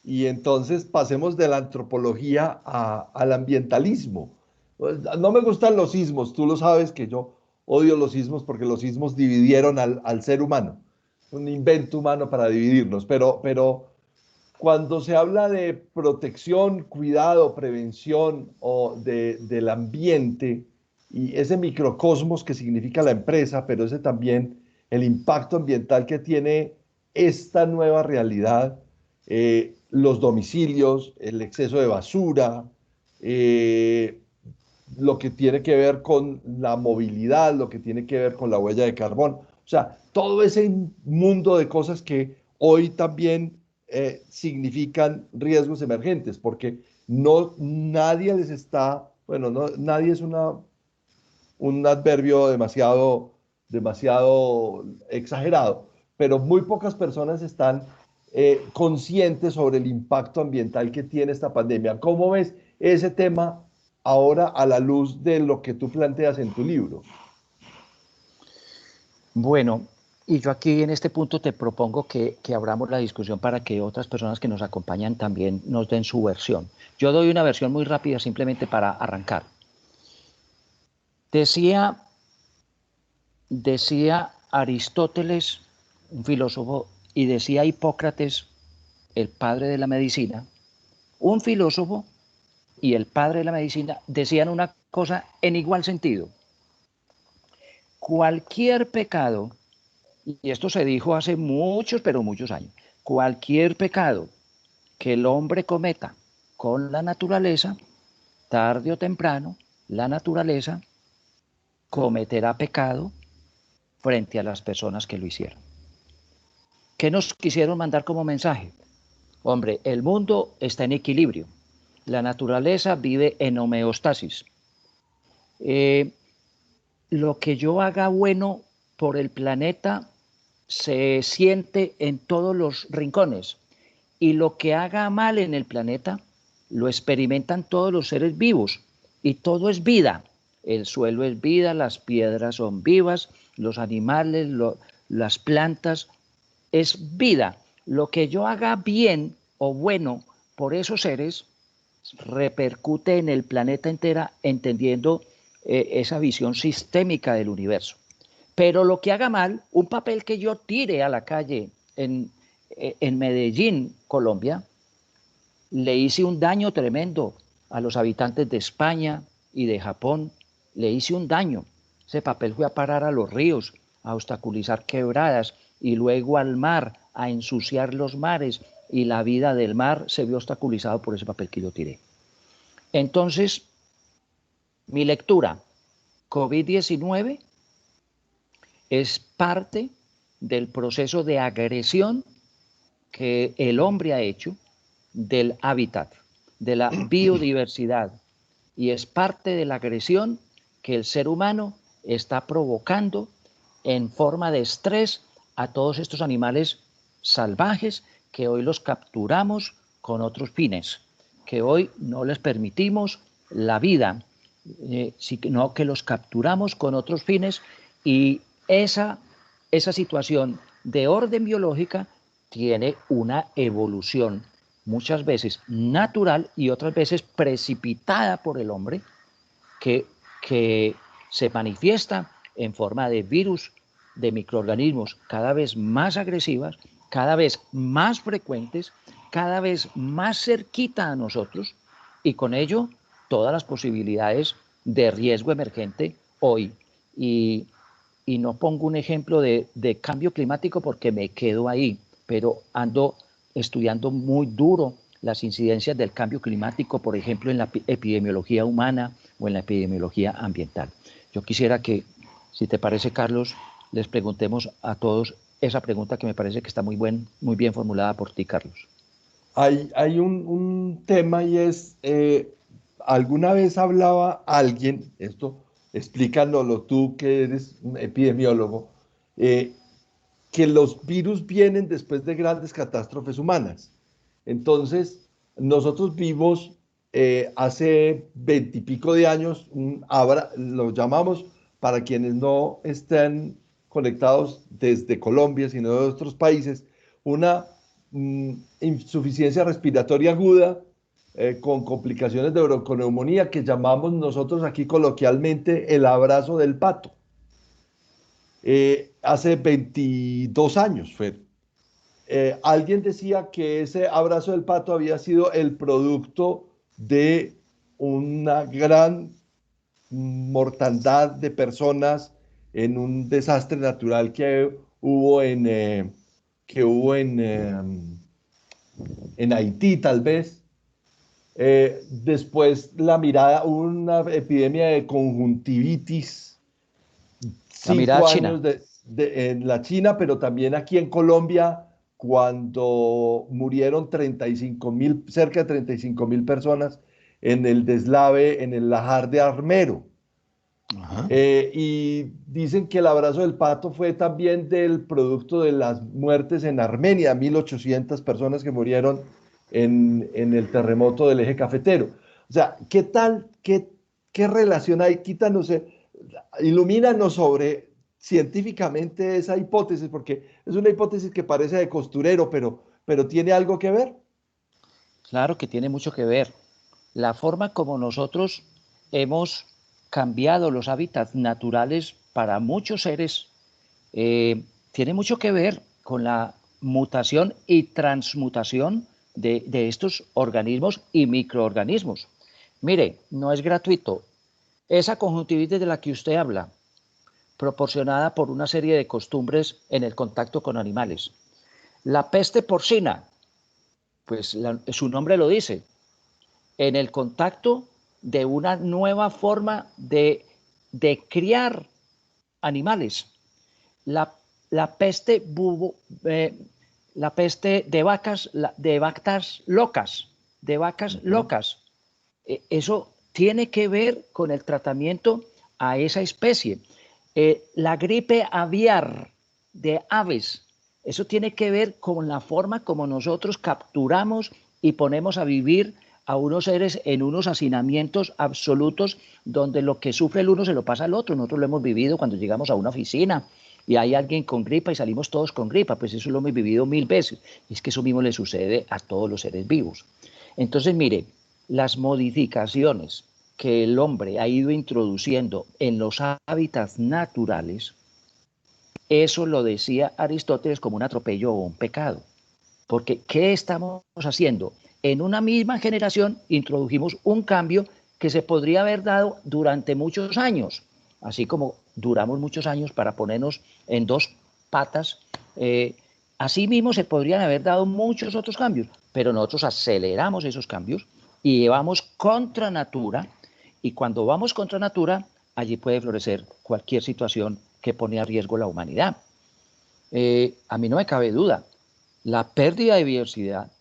Y entonces pasemos de la antropología al ambientalismo. Pues, no me gustan los sismos, tú lo sabes que yo odio los sismos porque los sismos dividieron al ser humano, un invento humano para dividirnos, pero cuando se habla de protección, cuidado, prevención del ambiente y ese microcosmos que significa la empresa, pero ese también el impacto ambiental que tiene esta nueva realidad, los domicilios, el exceso de basura, eh, lo que tiene que ver con la movilidad, lo que tiene que ver con la huella de carbón. O sea, todo ese mundo de cosas que hoy también significan riesgos emergentes, porque no nadie les está, bueno, no, nadie es un adverbio demasiado exagerado, pero muy pocas personas están conscientes sobre el impacto ambiental que tiene esta pandemia. ¿Cómo ves ese tema ahora a la luz de lo que tú planteas en tu libro? Bueno, y yo aquí en este punto te propongo que abramos la discusión para que otras personas que nos acompañan también nos den su versión. Yo doy una versión muy rápida simplemente para arrancar. Decía, decía Aristóteles, un filósofo, y decía Hipócrates, el padre de la medicina, un filósofo y el padre de la medicina decían una cosa en igual sentido. Cualquier pecado, y esto se dijo hace muchos, pero muchos años, cualquier pecado que el hombre cometa con la naturaleza, tarde o temprano, la naturaleza cometerá pecado frente a las personas que lo hicieron. ¿Qué nos quisieron mandar como mensaje? Hombre, el mundo está en equilibrio. La naturaleza vive en homeostasis. Eh, lo que yo haga bueno por el planeta se siente en todos los rincones y lo que haga mal en el planeta lo experimentan todos los seres vivos y todo es vida. El suelo es vida, las piedras son vivas, los animales, las plantas, es vida. Lo que yo haga bien o bueno por esos seres repercute en el planeta entera, entendiendo esa visión sistémica del universo. Pero lo que haga mal, un papel que yo tire a la calle en Medellín, Colombia, le hice un daño tremendo a los habitantes de España y de Japón, le hice un daño. Ese papel fue a parar a los ríos, a obstaculizar quebradas y luego al mar, a ensuciar los mares y la vida del mar se vio obstaculizado por ese papel que yo tiré. Entonces, mi lectura, COVID-19 es parte del proceso de agresión que el hombre ha hecho del hábitat, de la biodiversidad, y es parte de la agresión que el ser humano está provocando en forma de estrés a todos estos animales salvajes que hoy los capturamos con otros fines, que hoy no les permitimos la vida, sino que los capturamos con otros fines y esa situación de orden biológica tiene una evolución muchas veces natural y otras veces precipitada por el hombre que, que se manifiesta en forma de virus, de microorganismos cada vez más agresivas, cada vez más frecuentes, cada vez más cerquita a nosotros y con ello todas las posibilidades de riesgo emergente hoy. Y, y no pongo un ejemplo de cambio climático porque me quedo ahí, pero ando estudiando muy duro las incidencias del cambio climático, por ejemplo, en la epidemiología humana o en la epidemiología ambiental. Yo quisiera que, si te parece, Carlos, les preguntemos a todos esa pregunta que me parece que está muy bien formulada por ti, Carlos. Hay un tema y es, alguna vez hablaba alguien, esto explícanoslo tú que eres un epidemiólogo, eh, que los virus vienen después de grandes catástrofes humanas. Entonces, nosotros vimos hace 20 y pico de años, lo llamamos para quienes no estén conectados desde Colombia, sino de otros países, una insuficiencia respiratoria aguda, con complicaciones de bronconeumonía, que llamamos nosotros aquí coloquialmente el abrazo del pato. Hace 22 años, Fer. Alguien decía que ese abrazo del pato había sido el producto de una gran mortandad de personas en un desastre natural que hubo en Haití, tal vez. Después hubo una epidemia de conjuntivitis, La mirada 5 años china. en la China, pero también aquí en Colombia, cuando murieron 35.000, cerca de 35.000 personas en el deslave, en el Lajar de Armero. Ajá. Y dicen que el abrazo del pato fue también del producto de las muertes en Armenia, 1.800 personas que murieron en el terremoto del eje cafetero. O sea, ¿qué tal? ¿Qué relación hay? Quítanos, ilumínanos sobre científicamente esa hipótesis, porque es una hipótesis que parece de costurero, pero tiene algo que ver. Claro que tiene mucho que ver. La forma como nosotros hemos cambiado los hábitats naturales para muchos seres tiene mucho que ver con la mutación y transmutación de estos organismos y microorganismos. Mire, no es gratuito. Esa conjuntivitis de la que usted habla, proporcionada por una serie de costumbres en el contacto con animales. La peste porcina, pues su nombre lo dice, en el contacto de una nueva forma de criar animales. La, la peste la peste de vacas, de vacas locas, de vacas Ujú. locas. Eso tiene que ver con el tratamiento a esa especie. La gripe aviar de aves, eso tiene que ver con la forma como nosotros capturamos y ponemos a vivir a unos seres en unos hacinamientos absolutos donde lo que sufre el uno se lo pasa al otro. Nosotros lo hemos vivido cuando llegamos a una oficina y hay alguien con gripa y salimos todos con gripa, pues eso lo hemos vivido 1000 veces. Y es que eso mismo le sucede a todos los seres vivos. Entonces, mire, las modificaciones que el hombre ha ido introduciendo en los hábitats naturales, eso lo decía Aristóteles como un atropello o un pecado. Porque, ¿qué estamos haciendo? En una misma generación introdujimos un cambio que se podría haber dado durante muchos años, así como duramos muchos años para ponernos en dos patas. Así mismo se podrían haber dado muchos otros cambios, pero nosotros aceleramos esos cambios y vamos contra natura, y cuando vamos contra natura, allí puede florecer cualquier situación que pone a riesgo la humanidad. A mí no me cabe duda, la pérdida de biodiversidad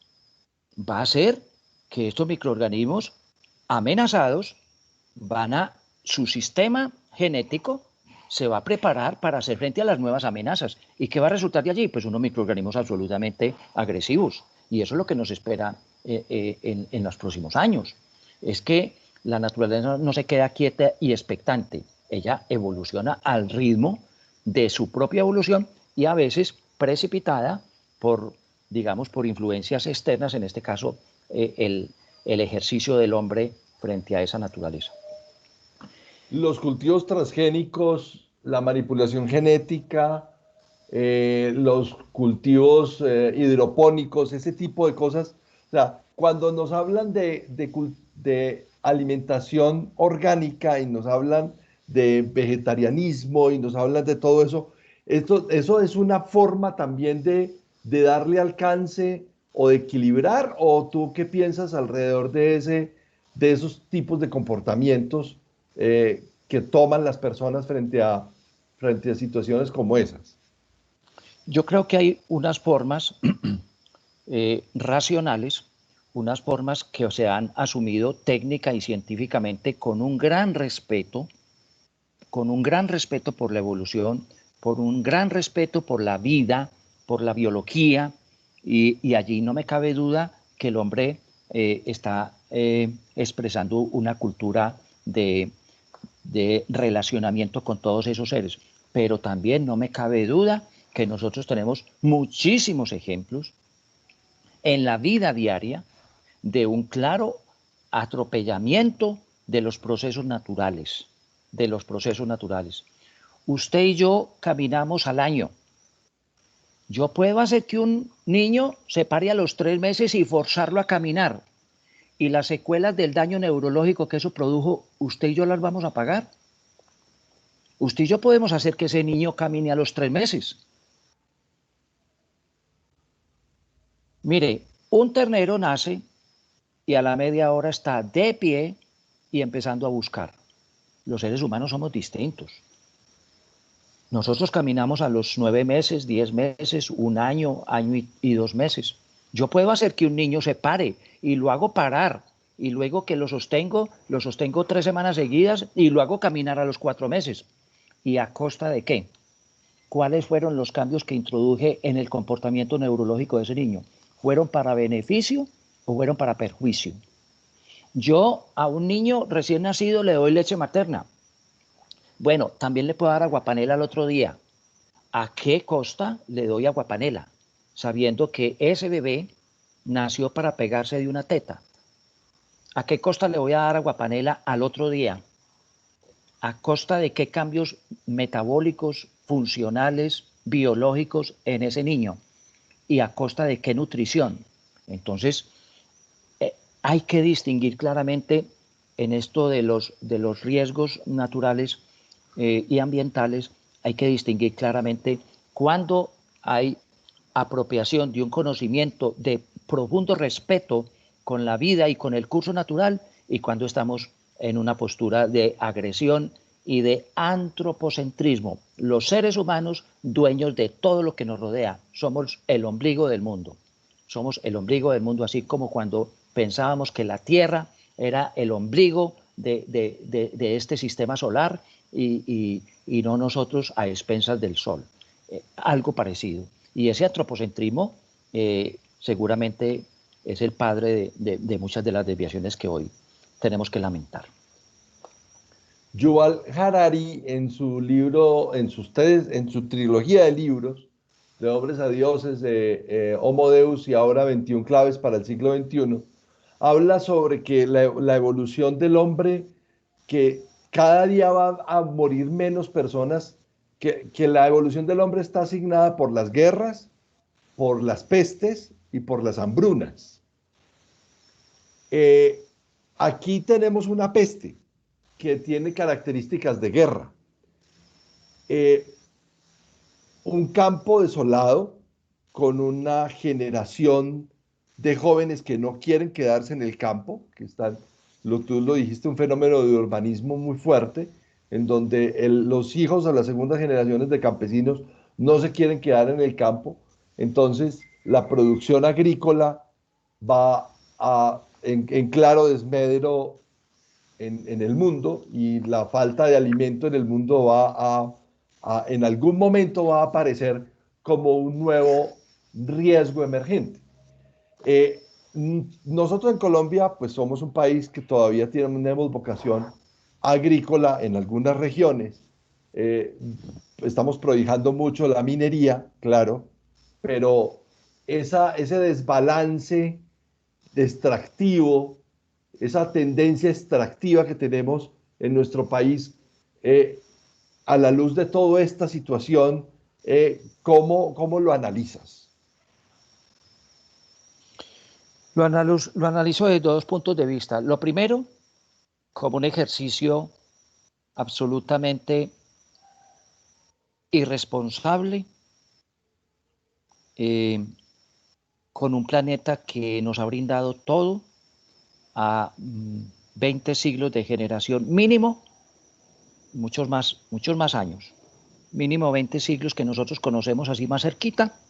va a hacer que estos microorganismos amenazados su sistema genético se va a preparar para hacer frente a las nuevas amenazas. ¿Y qué va a resultar de allí? Pues unos microorganismos absolutamente agresivos. Y eso es lo que nos espera en los próximos años. Es que la naturaleza no se queda quieta y expectante. Ella evoluciona al ritmo de su propia evolución y a veces precipitada por, digamos, por influencias externas, en este caso el ejercicio del hombre frente a esa naturaleza. Los cultivos transgénicos, la manipulación genética, los cultivos hidropónicos, ese tipo de cosas. O sea, cuando nos hablan de alimentación orgánica y nos hablan de vegetarianismo y nos hablan de todo eso, eso es una forma también de darle alcance o de equilibrar, ¿o tú qué piensas alrededor de esos tipos de comportamientos que toman las personas frente a situaciones como esas? Yo creo que hay unas formas racionales, unas formas que se han asumido técnica y científicamente con un gran respeto por la evolución, por un gran respeto por la vida, por la biología, y allí no me cabe duda que el hombre está expresando una cultura de relacionamiento con todos esos seres. Pero también no me cabe duda que nosotros tenemos muchísimos ejemplos en la vida diaria de un claro atropellamiento de los procesos naturales, Usted y yo caminamos al año. Yo puedo hacer que un niño se pare a los 3 meses y forzarlo a caminar. Y las secuelas del daño neurológico que eso produjo, usted y yo las vamos a pagar. Usted y yo podemos hacer que ese niño camine a los 3 meses. Mire, un ternero nace y a la media hora está de pie y empezando a buscar. Los seres humanos somos distintos. Nosotros caminamos a los 9 meses, 10 meses, un año, año y 2 meses. Yo puedo hacer que un niño se pare y lo hago parar y luego que lo sostengo 3 semanas seguidas y lo hago caminar a los 4 meses. ¿Y a costa de qué? ¿Cuáles fueron los cambios que introduje en el comportamiento neurológico de ese niño? ¿Fueron para beneficio o fueron para perjuicio? Yo a un niño recién nacido le doy leche materna. Bueno, también le puedo dar aguapanela al otro día. ¿A qué costa le doy aguapanela? Sabiendo que ese bebé nació para pegarse de una teta. ¿A qué costa le voy a dar aguapanela al otro día? ¿A costa de qué cambios metabólicos, funcionales, biológicos en ese niño? ¿Y a costa de qué nutrición? Entonces, hay que distinguir claramente en esto de los riesgos naturales y ambientales, hay que distinguir claramente cuando hay apropiación de un conocimiento de profundo respeto con la vida y con el curso natural y cuando estamos en una postura de agresión y de antropocentrismo. Los seres humanos, dueños de todo lo que nos rodea, somos el ombligo del mundo. Somos el ombligo del mundo, así como cuando pensábamos que la Tierra era el ombligo de este sistema solar y no nosotros a expensas del Sol. Algo parecido. Y ese antropocentrismo seguramente es el padre de muchas de las desviaciones que hoy tenemos que lamentar. Yuval Harari, en su libro, en su trilogía de libros, de Hombres a Dioses, Homo Deus y ahora 21 claves para el siglo XXI, habla sobre que la evolución del hombre, que cada día va a morir menos personas, que la evolución del hombre está asignada por las guerras, por las pestes y por las hambrunas. Aquí tenemos una peste que tiene características de guerra. Un campo desolado con una generación de jóvenes que no quieren quedarse en el campo, que están, tú lo dijiste, un fenómeno de urbanismo muy fuerte, en donde los hijos de las segundas generaciones de campesinos no se quieren quedar en el campo. Entonces, la producción agrícola va en claro desmedro en el mundo y la falta de alimento en el mundo en algún momento va a aparecer como un nuevo riesgo emergente. Nosotros en Colombia, pues somos un país que todavía tenemos vocación agrícola en algunas regiones. Eh, Estamos prohijando mucho la minería, claro, pero ese desbalance extractivo, esa tendencia extractiva que tenemos en nuestro país, eh, a la luz de toda esta situación, ¿cómo lo analizas? Lo analizo desde 2 puntos de vista. Lo primero, como un ejercicio absolutamente irresponsable, con un planeta que nos ha brindado todo a 20 siglos de generación mínimo, muchos más años, mínimo 20 siglos que nosotros conocemos así más cerquita,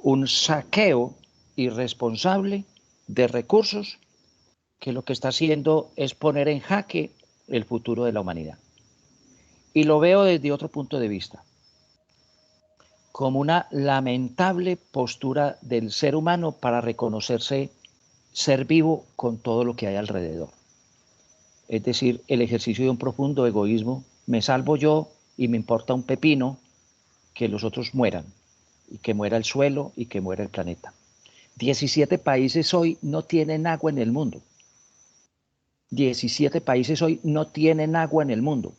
un saqueo irresponsable de recursos que lo que está haciendo es poner en jaque el futuro de la humanidad. Y lo veo desde otro punto de vista, como una lamentable postura del ser humano para reconocerse ser vivo con todo lo que hay alrededor. Es decir, el ejercicio de un profundo egoísmo, me salvo yo y me importa un pepino que los otros mueran, y que muera el suelo y que muera el planeta. 17 países hoy no tienen agua en el mundo. 17 países hoy no tienen agua en el mundo.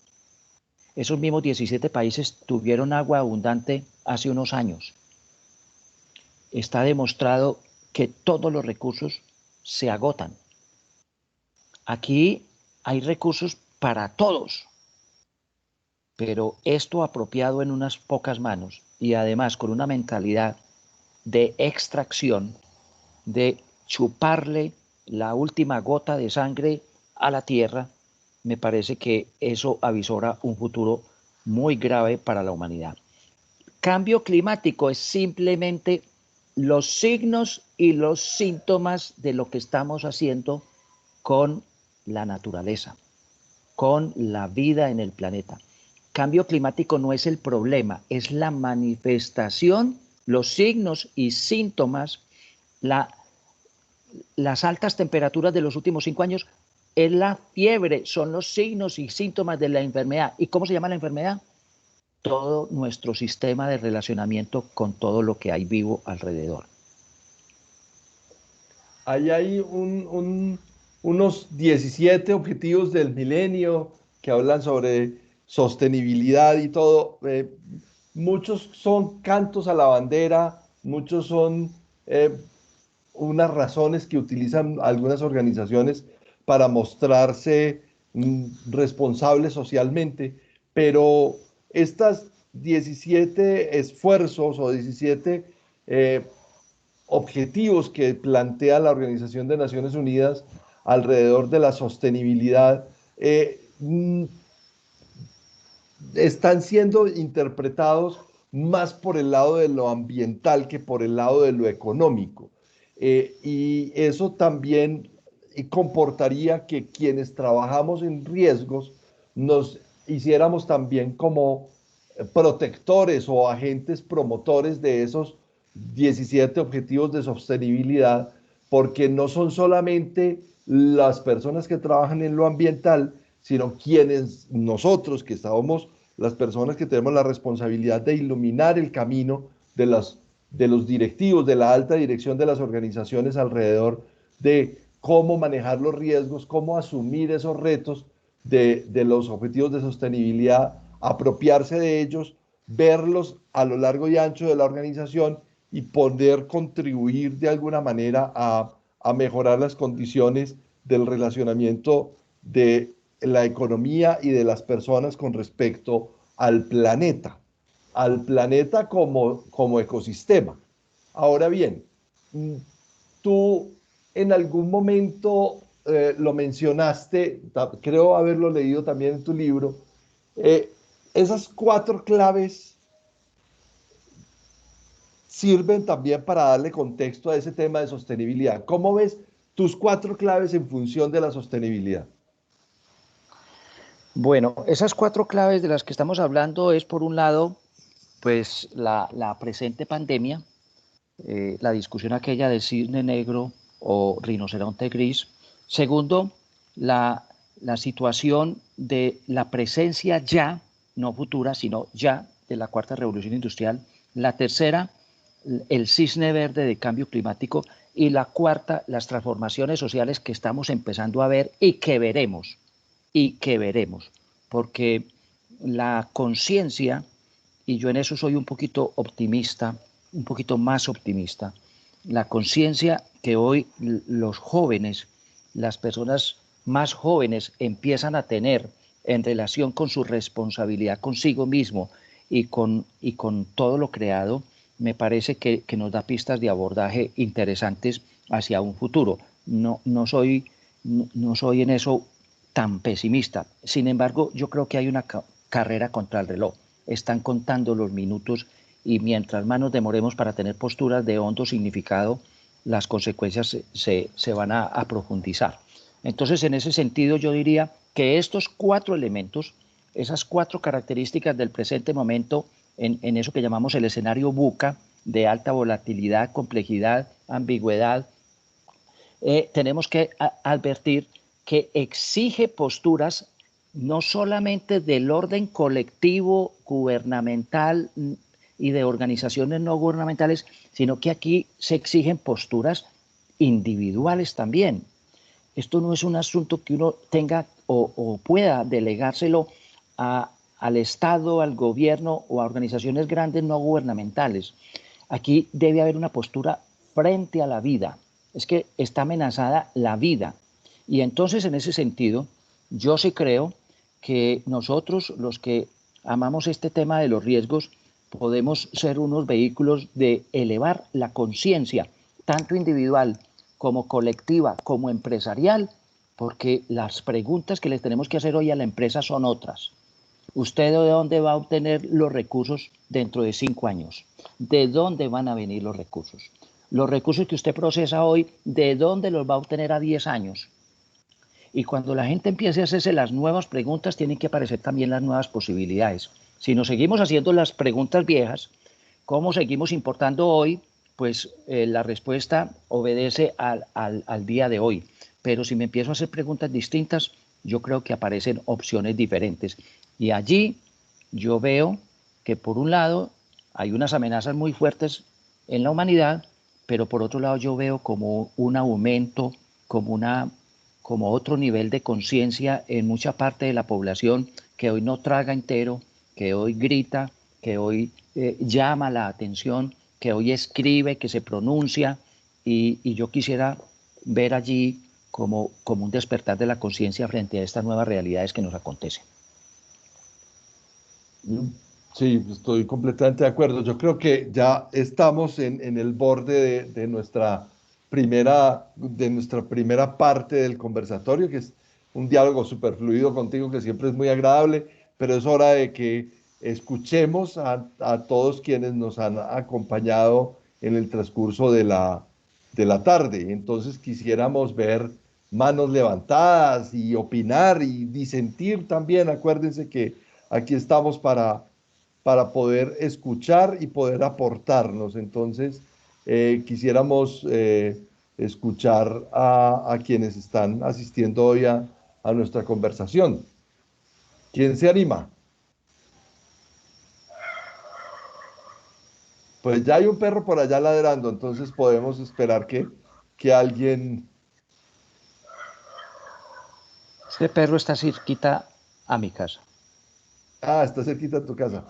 Esos mismos 17 países tuvieron agua abundante hace unos años. Está demostrado que todos los recursos se agotan. Aquí hay recursos para todos, pero esto apropiado en unas pocas manos y además con una mentalidad de extracción, de chuparle la última gota de sangre a la tierra, me parece que eso avisora un futuro muy grave para la humanidad. Cambio climático es simplemente los signos y los síntomas de lo que estamos haciendo con la naturaleza, con la vida en el planeta. Cambio climático no es el problema, es la manifestación, los signos y síntomas, las altas temperaturas de los últimos 5 años, es la fiebre, son los signos y síntomas de la enfermedad. ¿Y cómo se llama la enfermedad? Todo nuestro sistema de relacionamiento con todo lo que hay vivo alrededor. Ahí hay unos 17 objetivos del milenio que hablan sobre sostenibilidad y todo. Muchos son cantos a la bandera, muchos son eh, unas razones que utilizan algunas organizaciones para mostrarse responsables socialmente, pero estas 17 esfuerzos o 17 eh, objetivos que plantea la Organización de Naciones Unidas alrededor de la sostenibilidad están siendo interpretados más por el lado de lo ambiental que por el lado de lo económico. Y eso también comportaría que quienes trabajamos en riesgos nos hiciéramos también como protectores o agentes promotores de esos 17 objetivos de sostenibilidad, porque no son solamente las personas que trabajan en lo ambiental, sino quienes nosotros que estábamos, las personas que tenemos la responsabilidad de iluminar el camino de los directivos, de la alta dirección de las organizaciones alrededor de cómo manejar los riesgos, cómo asumir esos retos de los objetivos de sostenibilidad, apropiarse de ellos, verlos a lo largo y ancho de la organización y poder contribuir de alguna manera a mejorar las condiciones del relacionamiento de la economía y de las personas con respecto al planeta como ecosistema. Ahora bien, tú en algún momento lo mencionaste, creo haberlo leído también en tu libro, eh, esas 4 claves sirven también para darle contexto a ese tema de sostenibilidad. ¿Cómo ves tus 4 claves en función de la sostenibilidad? Bueno, esas 4 claves de las que estamos hablando es, por un lado, pues la presente pandemia, la discusión aquella del cisne negro o rinoceronte gris. Segundo, la situación de la presencia ya, no futura, sino ya, de la cuarta revolución industrial. La tercera, el cisne verde de cambio climático. Y la cuarta, las transformaciones sociales que estamos empezando a ver y que veremos, porque la conciencia, y yo en eso soy un poquito optimista, un poquito más optimista, la conciencia que hoy los jóvenes, las personas más jóvenes empiezan a tener en relación con su responsabilidad consigo mismo y con todo lo creado, me parece que nos da pistas de abordaje interesantes hacia un futuro. No soy en eso tan pesimista. Sin embargo, yo creo que hay una carrera contra el reloj. Están contando los minutos y mientras más nos demoremos para tener posturas de hondo significado, las consecuencias se van a profundizar. Entonces, en ese sentido, yo diría que estos 4 elementos, esas 4 características del presente momento, en eso que llamamos el escenario VUCA, de alta volatilidad, complejidad, ambigüedad, tenemos que advertir que exige posturas no solamente del orden colectivo, gubernamental, y de organizaciones no gubernamentales, sino que aquí se exigen posturas individuales también. Esto no es un asunto que uno tenga o pueda delegárselo al Estado, al gobierno o a organizaciones grandes no gubernamentales. Aquí debe haber una postura frente a la vida. Es que está amenazada la vida. Y entonces, en ese sentido, yo sí creo que nosotros, los que amamos este tema de los riesgos, podemos ser unos vehículos de elevar la conciencia, tanto individual como colectiva, como empresarial, porque las preguntas que les tenemos que hacer hoy a la empresa son otras. ¿Usted de dónde va a obtener los recursos dentro de 5 años? ¿De dónde van a venir los recursos? Los recursos que usted procesa hoy, ¿de dónde los va a obtener a 10 años? Y cuando la gente empiece a hacerse las nuevas preguntas, tienen que aparecer también las nuevas posibilidades. Si nos seguimos haciendo las preguntas viejas, ¿cómo seguimos importando hoy? Pues la respuesta obedece al día de hoy. Pero si me empiezo a hacer preguntas distintas, yo creo que aparecen opciones diferentes. Y allí yo veo que por un lado hay unas amenazas muy fuertes en la humanidad, pero por otro lado yo veo como un aumento, como otro nivel de conciencia en mucha parte de la población que hoy no traga entero, que hoy grita, que hoy llama la atención, que hoy escribe, que se pronuncia, y yo quisiera ver allí como un despertar de la conciencia frente a estas nuevas realidades que nos acontecen. Sí, estoy completamente de acuerdo. Yo creo que ya estamos en el borde de nuestra primera parte del conversatorio, que es un diálogo súper fluido contigo, que siempre es muy agradable, pero es hora de que escuchemos a todos quienes nos han acompañado en el transcurso de la tarde. Entonces quisiéramos ver manos levantadas y opinar y disentir también. Acuérdense que aquí estamos para poder escuchar y poder aportarnos. Entonces, quisiéramos escuchar a quienes están asistiendo hoy a nuestra conversación. ¿Quién se anima? Pues ya hay un perro por allá ladrando, entonces podemos esperar que alguien... Este perro está cerquita a mi casa. Ah, está cerquita de tu casa.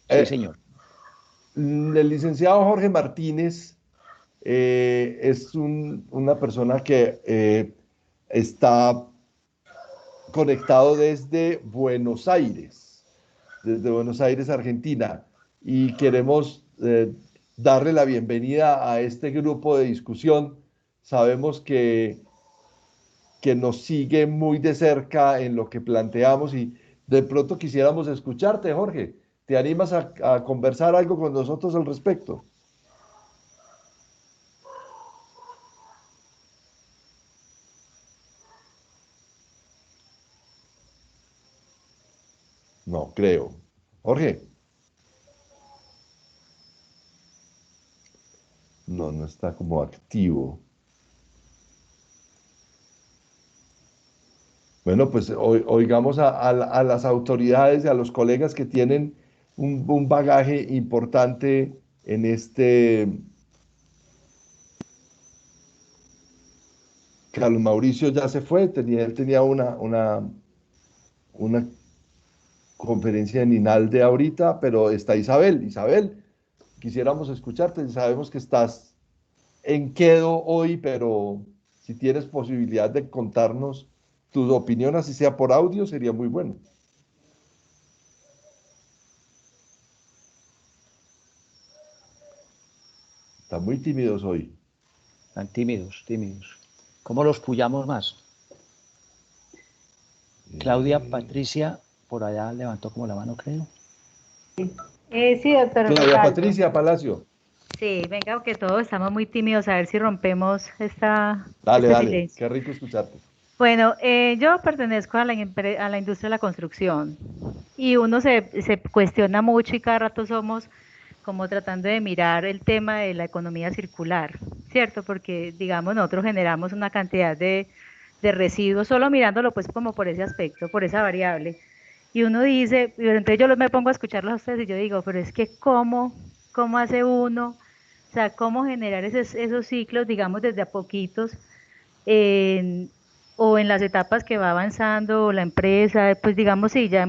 Sí, Eh, señor. el licenciado Jorge Martínez es una persona que está conectado desde Buenos Aires, Argentina, y queremos darle la bienvenida a este grupo de discusión. Sabemos que nos sigue muy de cerca en lo que planteamos y de pronto quisiéramos escucharte, Jorge. ¿Te animas a conversar algo con nosotros al respecto? No, creo. Jorge, no, no está como activo. Bueno, pues oigamos a las autoridades y a los colegas que tienen un bagaje importante en este. Carlos Mauricio ya se fue, él tenía una conferencia en INALDE ahorita, pero está Isabel. Isabel, quisiéramos escucharte. Sabemos que estás en quedo hoy, pero si tienes posibilidad de contarnos tus opiniones, así sea por audio, sería muy bueno. Están muy tímidos hoy. Están tímidos, tímidos. ¿Cómo los puyamos más? Claudia Eh, Patricia, por allá levantó como la mano, creo. Sí, doctor Claudia Ricardo. Patricia Palacio. Sí, venga, que todos estamos muy tímidos, a ver si rompemos Dale, este dale, silencio. qué rico escucharte. Bueno, yo pertenezco a a la industria de la construcción y uno se cuestiona mucho y cada rato somos como tratando de mirar el tema de la economía circular, ¿cierto? Porque, digamos, nosotros generamos una cantidad de residuos, solo mirándolo pues como por ese aspecto, por esa variable. Y uno dice, pero entonces yo me pongo a escucharlos a ustedes y yo digo, pero es que cómo cómo hace uno, o sea, cómo generar esos ciclos, digamos, desde a poquitos, en- o en las etapas que va avanzando la empresa, pues digamos, sí, ya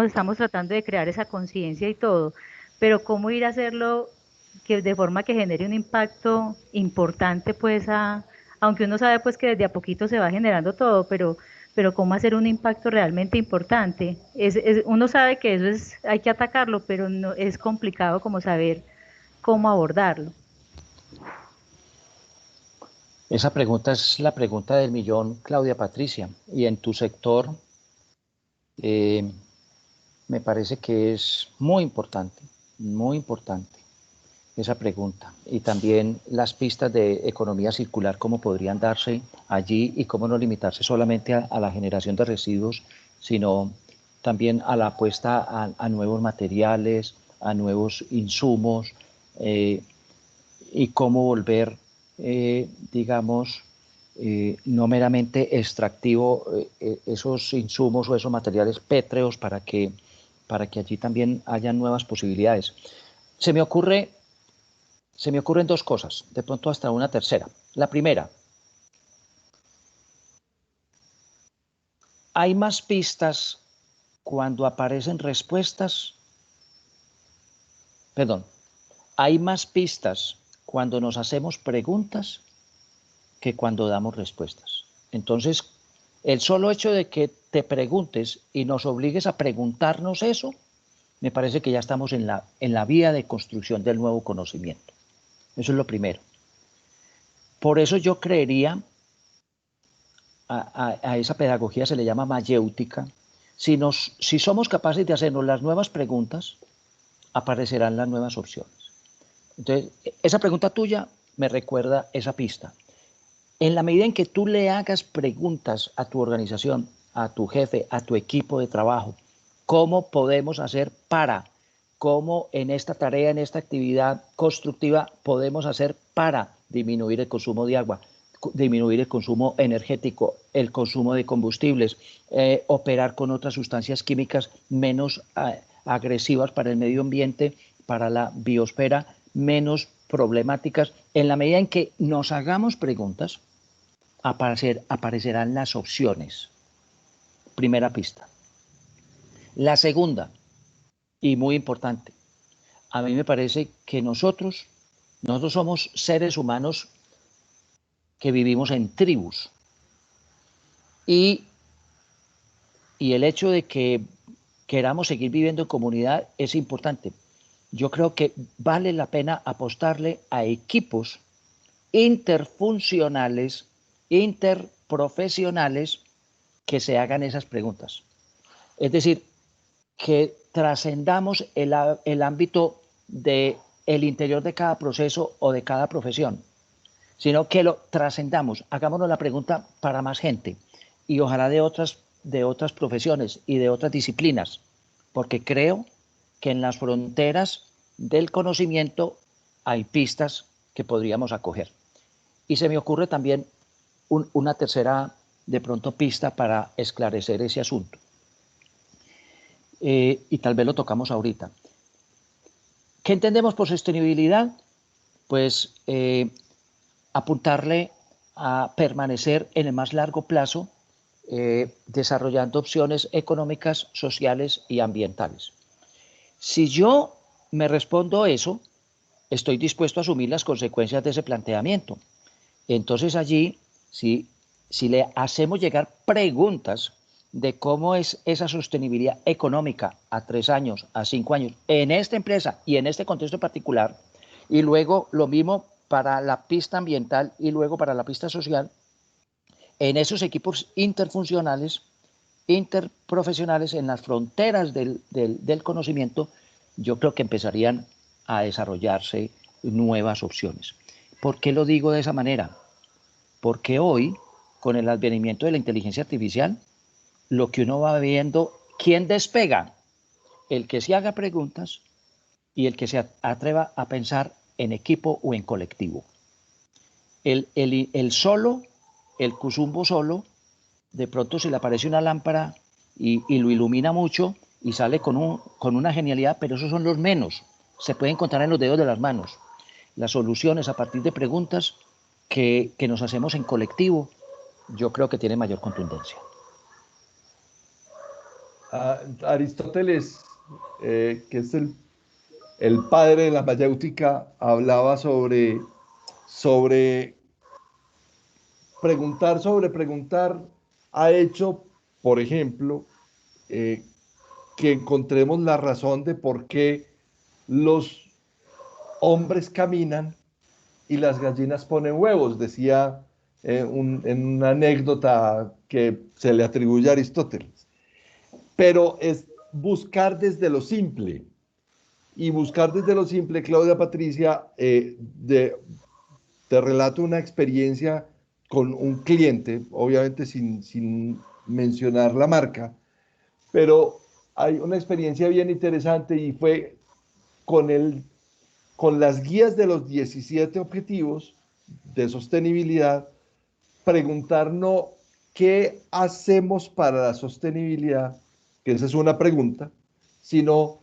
estamos tratando de crear esa conciencia y todo, pero cómo ir a hacerlo que de forma que genere un impacto importante, pues, aunque uno sabe pues que desde a poquito se va generando todo, pero cómo hacer un impacto realmente importante. Uno sabe que eso hay que atacarlo, pero no, es complicado como saber cómo abordarlo. Esa pregunta es la pregunta del millón, Claudia Patricia. Y en tu sector, eh, me parece que es muy importante esa pregunta. Y también las pistas de economía circular, cómo podrían darse allí y cómo no limitarse solamente a la generación de residuos, sino también a la apuesta a nuevos materiales, a nuevos insumos, eh, y cómo volver, digamos, no meramente extractivo esos insumos o esos materiales pétreos para que allí también haya nuevas posibilidades. Se me ocurre, se me ocurren dos cosas, de pronto hasta una tercera. La primera, hay más pistas cuando aparecen respuestas, perdón, hay más pistas cuando nos hacemos preguntas que cuando damos respuestas. Entonces, el solo hecho de que te preguntes y nos obligues a preguntarnos eso, me parece que ya estamos en la vía de construcción del nuevo conocimiento. Eso es lo primero. Por eso yo creería, a esa pedagogía se le llama mayéutica, si somos capaces de hacernos las nuevas preguntas, aparecerán las nuevas opciones. Entonces, esa pregunta tuya me recuerda esa pista. En la medida en que tú le hagas preguntas a tu organización, a tu jefe, a tu equipo de trabajo, ¿cómo podemos hacer para? ¿Cómo en esta tarea, en esta actividad constructiva podemos hacer para disminuir el consumo de agua, disminuir el consumo energético, el consumo de combustibles, operar con otras sustancias químicas menos agresivas para el medio ambiente, para la biosfera, menos problemáticas? En la medida en que nos hagamos preguntas, aparecerán las opciones. Primera pista. La segunda, y muy importante, a mí me parece que nosotros somos seres humanos que vivimos en tribus. Y, y el hecho de que queramos seguir viviendo en comunidad es importante. Yo creo que vale la pena apostarle a equipos interfuncionales, interprofesionales, que se hagan esas preguntas. Es decir, que trascendamos el ámbito del interior de cada proceso o de cada profesión, sino que lo trascendamos, hagámonos la pregunta para más gente y ojalá de otras profesiones y de otras disciplinas, porque creo que en las fronteras del conocimiento hay pistas que podríamos acoger. Y se me ocurre también una tercera, de pronto, pista para esclarecer ese asunto. Y tal vez lo tocamos ahorita. ¿Qué entendemos por sostenibilidad? Pues apuntarle a permanecer en el más largo plazo desarrollando opciones económicas, sociales y ambientales. Si yo me respondo eso, estoy dispuesto a asumir las consecuencias de ese planteamiento. Entonces allí, si le hacemos llegar preguntas de cómo es esa sostenibilidad económica a 3 años, a 5 años, en esta empresa y en este contexto particular, y luego lo mismo para la pista ambiental y luego para la pista social, en esos equipos interfuncionales, interprofesionales, en las fronteras del conocimiento, yo creo que empezarían a desarrollarse nuevas opciones. ¿Por qué lo digo de esa manera? Porque hoy, con el advenimiento de la inteligencia artificial, lo que uno va viendo, ¿quién despega? El que se haga preguntas y el que se atreva a pensar en equipo o en colectivo. El solo, el cuzumbo solo, de pronto se le aparece una lámpara y lo ilumina mucho y sale con una genialidad, pero esos son los menos. se pueden contar en los dedos de las manos. Las soluciones a partir de preguntas que nos hacemos en colectivo, yo creo que tienen mayor contundencia. Aristóteles, que es el padre de la mayéutica, hablaba sobre preguntar sobre preguntar, ha hecho, por ejemplo, que encontremos la razón de por qué los hombres caminan y las gallinas ponen huevos, decía en una anécdota que se le atribuye a Aristóteles. Pero es buscar desde lo simple. Y buscar desde lo simple, Claudia Patricia, te relato una experiencia con un cliente, obviamente sin mencionar la marca, pero hay una experiencia bien interesante y fue con las guías de los 17 objetivos de sostenibilidad, preguntarnos qué hacemos para la sostenibilidad, que esa es una pregunta, sino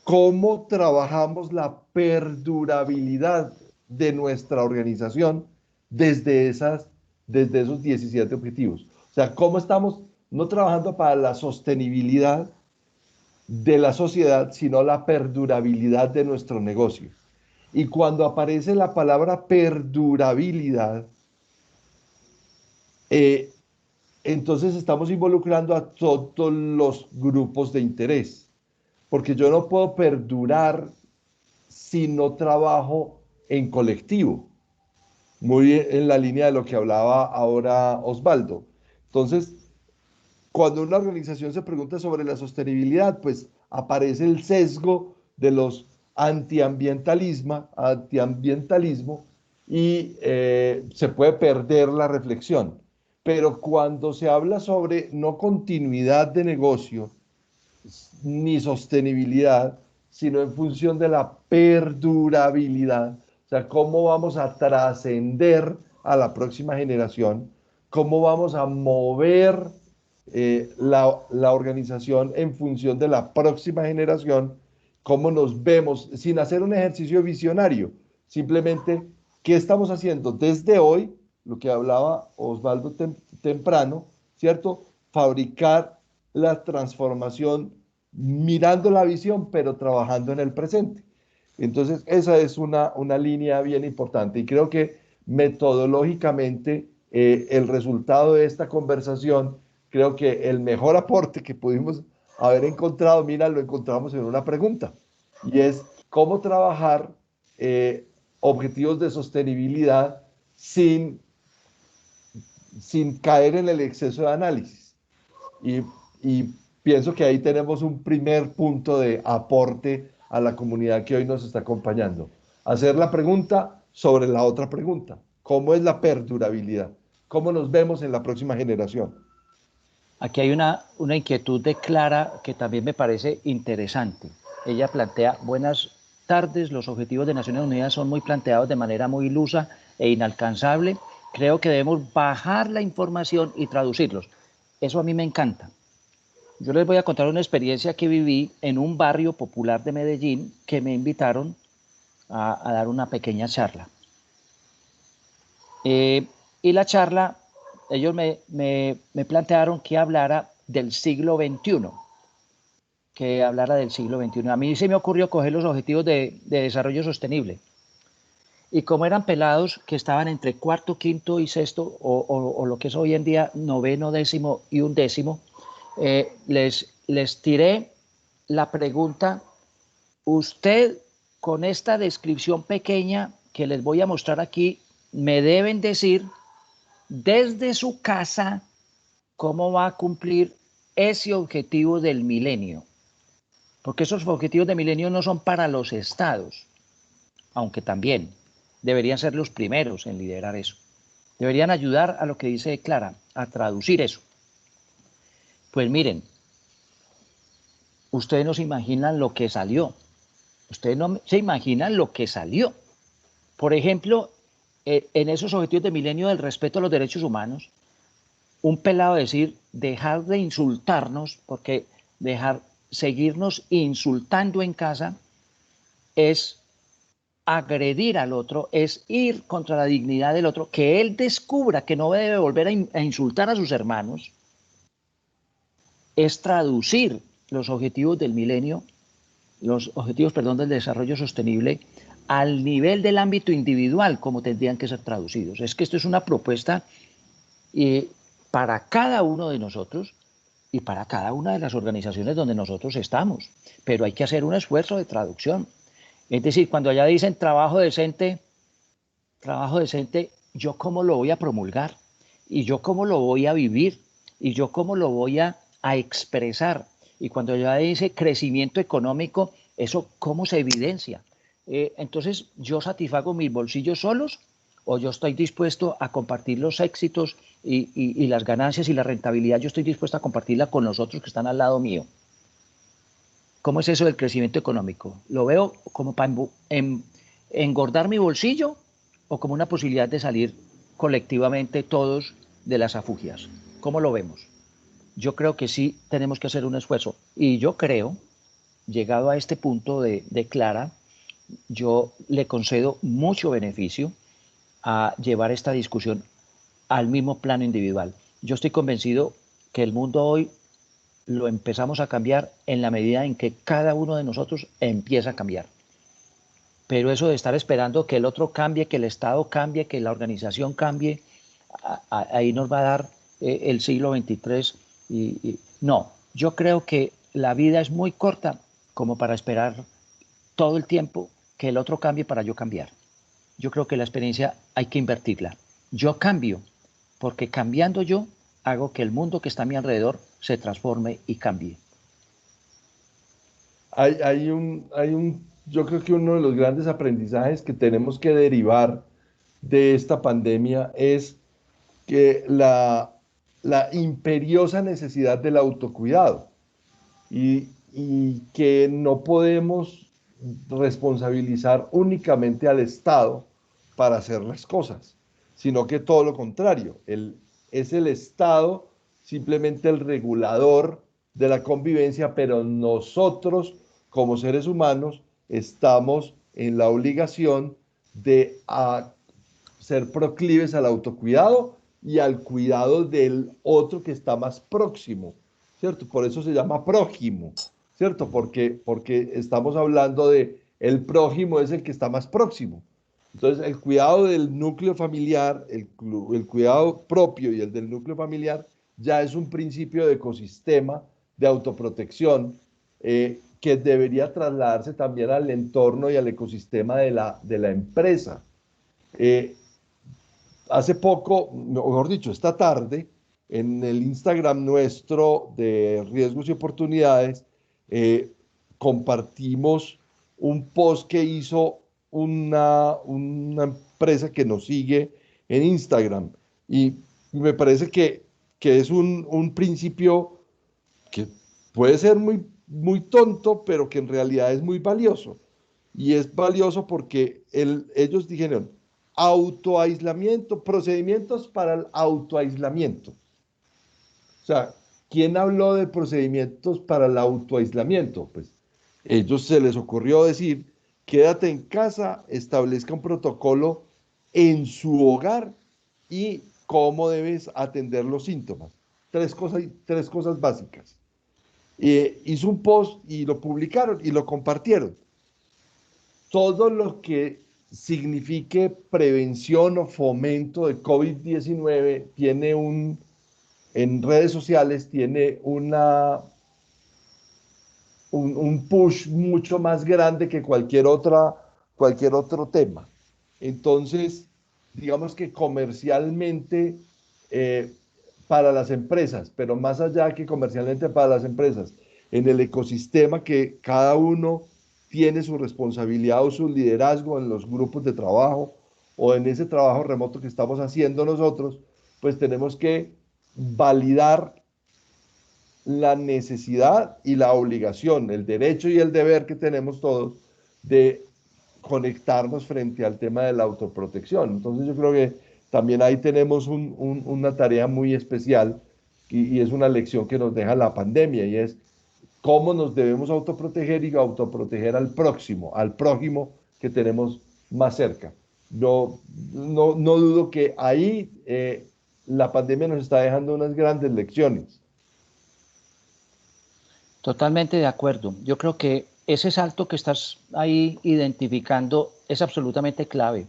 cómo trabajamos la perdurabilidad de nuestra organización desde esos 17 objetivos. O sea, cómo estamos no trabajando para la sostenibilidad de la sociedad, sino la perdurabilidad de nuestro negocio. Y cuando aparece la palabra perdurabilidad, entonces estamos involucrando a todos los grupos de interés, porque yo no puedo perdurar si no trabajo en colectivo, muy en la línea de lo que hablaba ahora Osvaldo. Entonces, cuando una organización se pregunta sobre la sostenibilidad, pues aparece el sesgo de los antiambientalismo y se puede perder la reflexión. Pero cuando se habla sobre no continuidad de negocio ni sostenibilidad, sino en función de la perdurabilidad, o sea, cómo vamos a trascender a la próxima generación, cómo vamos a mover la organización en función de la próxima generación, cómo nos vemos, sin hacer un ejercicio visionario, simplemente qué estamos haciendo desde hoy, lo que hablaba Osvaldo temprano, ¿cierto? Fabricar la transformación mirando la visión, pero trabajando en el presente. Entonces, esa es una línea bien importante y creo que metodológicamente el resultado de esta conversación, creo que el mejor aporte que pudimos haber encontrado, mira, lo encontramos en una pregunta y es cómo trabajar objetivos de sostenibilidad sin caer en el exceso de análisis. Y pienso que ahí tenemos un primer punto de aporte a la comunidad que hoy nos está acompañando. Hacer la pregunta sobre la otra pregunta. ¿Cómo es la perdurabilidad? ¿Cómo nos vemos en la próxima generación? Aquí hay una inquietud de Clara que también me parece interesante. Ella plantea, buenas tardes, los objetivos de Naciones Unidas son muy planteados de manera muy ilusa e inalcanzable. Creo que debemos bajar la información y traducirlos. Eso a mí me encanta. Yo les voy a contar una experiencia que viví en un barrio popular de Medellín que me invitaron a dar una pequeña charla. Y la charla, ellos me plantearon que hablara del siglo XXI, que hablara del siglo XXI. A mí se me ocurrió coger los objetivos de desarrollo sostenible. Y como eran pelados que estaban entre cuarto, quinto y sexto, o lo que es hoy en día noveno, décimo y undécimo, les tiré la pregunta, usted con esta descripción pequeña que les voy a mostrar aquí, me deben decir desde su casa cómo va a cumplir ese objetivo del milenio. Porque esos objetivos de milenio no son para los estados, aunque también deberían ser los primeros en liderar eso. Deberían ayudar a lo que dice Clara, a traducir eso. Pues miren, ustedes no se imaginan lo que salió. Ustedes no se imaginan lo que salió. Por ejemplo, en esos objetivos de milenio del respeto a los derechos humanos, un pelado decir, dejar de insultarnos, porque seguirnos insultando en casa es agredir al otro, es ir contra la dignidad del otro, que él descubra que no debe volver a insultar a sus hermanos, es traducir los objetivos del milenio, los objetivos, perdón, del desarrollo sostenible al nivel del ámbito individual, como tendrían que ser traducidos. Es que esto es una propuesta para cada uno de nosotros y para cada una de las organizaciones donde nosotros estamos, pero hay que hacer un esfuerzo de traducción. Es decir, cuando allá dicen trabajo decente, ¿yo cómo lo voy a promulgar? ¿Y yo cómo lo voy a vivir? ¿Y yo cómo lo voy a expresar? Y cuando allá dice crecimiento económico, ¿eso cómo se evidencia? Entonces, ¿yo satisfago mis bolsillos solos o yo estoy dispuesto a compartir los éxitos y las ganancias y la rentabilidad? Yo estoy dispuesto a compartirla con los otros que están al lado mío. ¿Cómo es eso del crecimiento económico? ¿Lo veo como para engordar mi bolsillo o como una posibilidad de salir colectivamente todos de las afugias? ¿Cómo lo vemos? Yo creo que sí tenemos que hacer un esfuerzo. Y yo creo, llegado a este punto de Clara, yo le concedo mucho beneficio a llevar esta discusión al mismo plano individual. Yo estoy convencido que el mundo hoy lo empezamos a cambiar en la medida en que cada uno de nosotros empieza a cambiar. Pero eso de estar esperando que el otro cambie, que el Estado cambie, que la organización cambie, ahí nos va a dar el siglo XXIII. No, yo creo que la vida es muy corta como para esperar todo el tiempo que el otro cambie para yo cambiar. Yo creo que la experiencia hay que invertirla. Yo cambio, porque cambiando yo hago que el mundo que está a mi alrededor se transforme y cambie. Yo creo que uno de los grandes aprendizajes que tenemos que derivar de esta pandemia es que la imperiosa necesidad del autocuidado y que no podemos responsabilizar únicamente al Estado para hacer las cosas, sino que todo lo contrario, es el Estado simplemente el regulador de la convivencia, pero nosotros como seres humanos estamos en la obligación de ser proclives al autocuidado y al cuidado del otro que está más próximo, ¿cierto? Por eso se llama prójimo, ¿cierto? Porque estamos hablando de el prójimo es el que está más próximo. Entonces, el cuidado del núcleo familiar, el cuidado propio y el del núcleo familiar ya es un principio de ecosistema, de autoprotección, que debería trasladarse también al entorno y al ecosistema de la empresa. Hace poco, mejor dicho, esta tarde, en el Instagram nuestro de Riesgos y Oportunidades, compartimos un post que hizo una empresa que nos sigue en Instagram. Y me parece que es un principio que puede ser muy tonto, pero que en realidad es muy valioso. Y es valioso porque ellos dijeron, autoaislamiento, procedimientos para el autoaislamiento. O sea, ¿quién habló de procedimientos para el autoaislamiento? Pues ellos se les ocurrió decir, quédate en casa, establezca un protocolo en su hogar y cómo debes atender los síntomas. Tres cosas básicas. Hizo un post y lo publicaron y lo compartieron. Todo lo que signifique prevención o fomento de COVID-19 en redes sociales tiene un push mucho más grande que cualquier otro tema. Entonces, digamos que comercialmente para las empresas, pero más allá que comercialmente para las empresas, en el ecosistema que cada uno tiene su responsabilidad o su liderazgo en los grupos de trabajo o en ese trabajo remoto que estamos haciendo nosotros, pues tenemos que validar la necesidad y la obligación, el derecho y el deber que tenemos todos de conectarnos frente al tema de la autoprotección. Entonces yo creo que también ahí tenemos una tarea muy especial y es una lección que nos deja la pandemia y es cómo nos debemos autoproteger y autoproteger al próximo, al prójimo que tenemos más cerca. No dudo que ahí la pandemia nos está dejando unas grandes lecciones. Totalmente de acuerdo. Yo creo que ese salto que estás ahí identificando es absolutamente clave.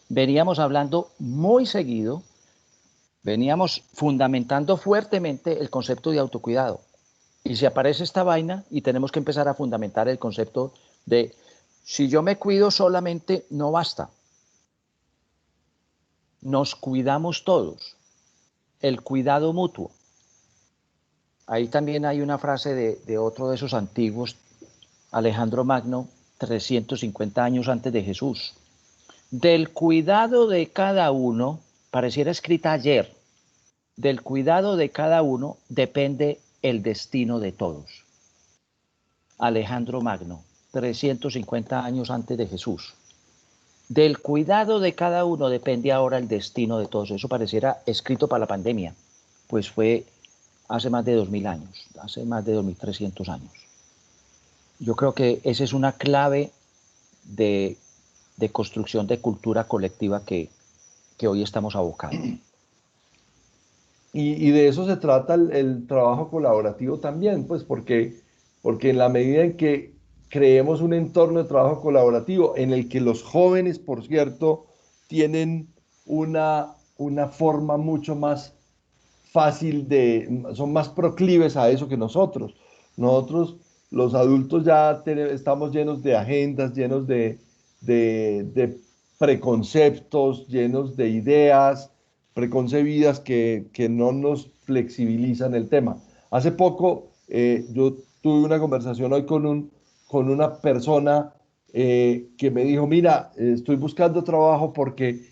Veníamos hablando muy seguido, veníamos fundamentando fuertemente el concepto de autocuidado. Y si aparece esta vaina y tenemos que empezar a fundamentar el concepto de si yo me cuido solamente no basta. Nos cuidamos todos. El cuidado mutuo. Ahí también hay una frase de otro de esos antiguos, Alejandro Magno, 350 años antes de Jesús. Del cuidado de cada uno, pareciera escrita ayer, del cuidado de cada uno depende el destino de todos. Alejandro Magno, 350 años antes de Jesús. Del cuidado de cada uno depende ahora el destino de todos. Eso pareciera escrito para la pandemia, pues fue hace más de 2000 años, hace más de 2300 años. Yo creo que esa es una clave de construcción de cultura colectiva que hoy estamos abocados. Y de eso se trata el trabajo colaborativo también, pues porque en la medida en que creemos un entorno de trabajo colaborativo en el que los jóvenes, por cierto, tienen una forma mucho más fácil son más proclives a eso que nosotros. Nosotros, los adultos, ya estamos llenos de agendas, llenos de preconceptos, llenos de ideas preconcebidas que no nos flexibilizan el tema. Hace poco yo tuve una conversación hoy con una persona que me dijo, mira, estoy buscando trabajo porque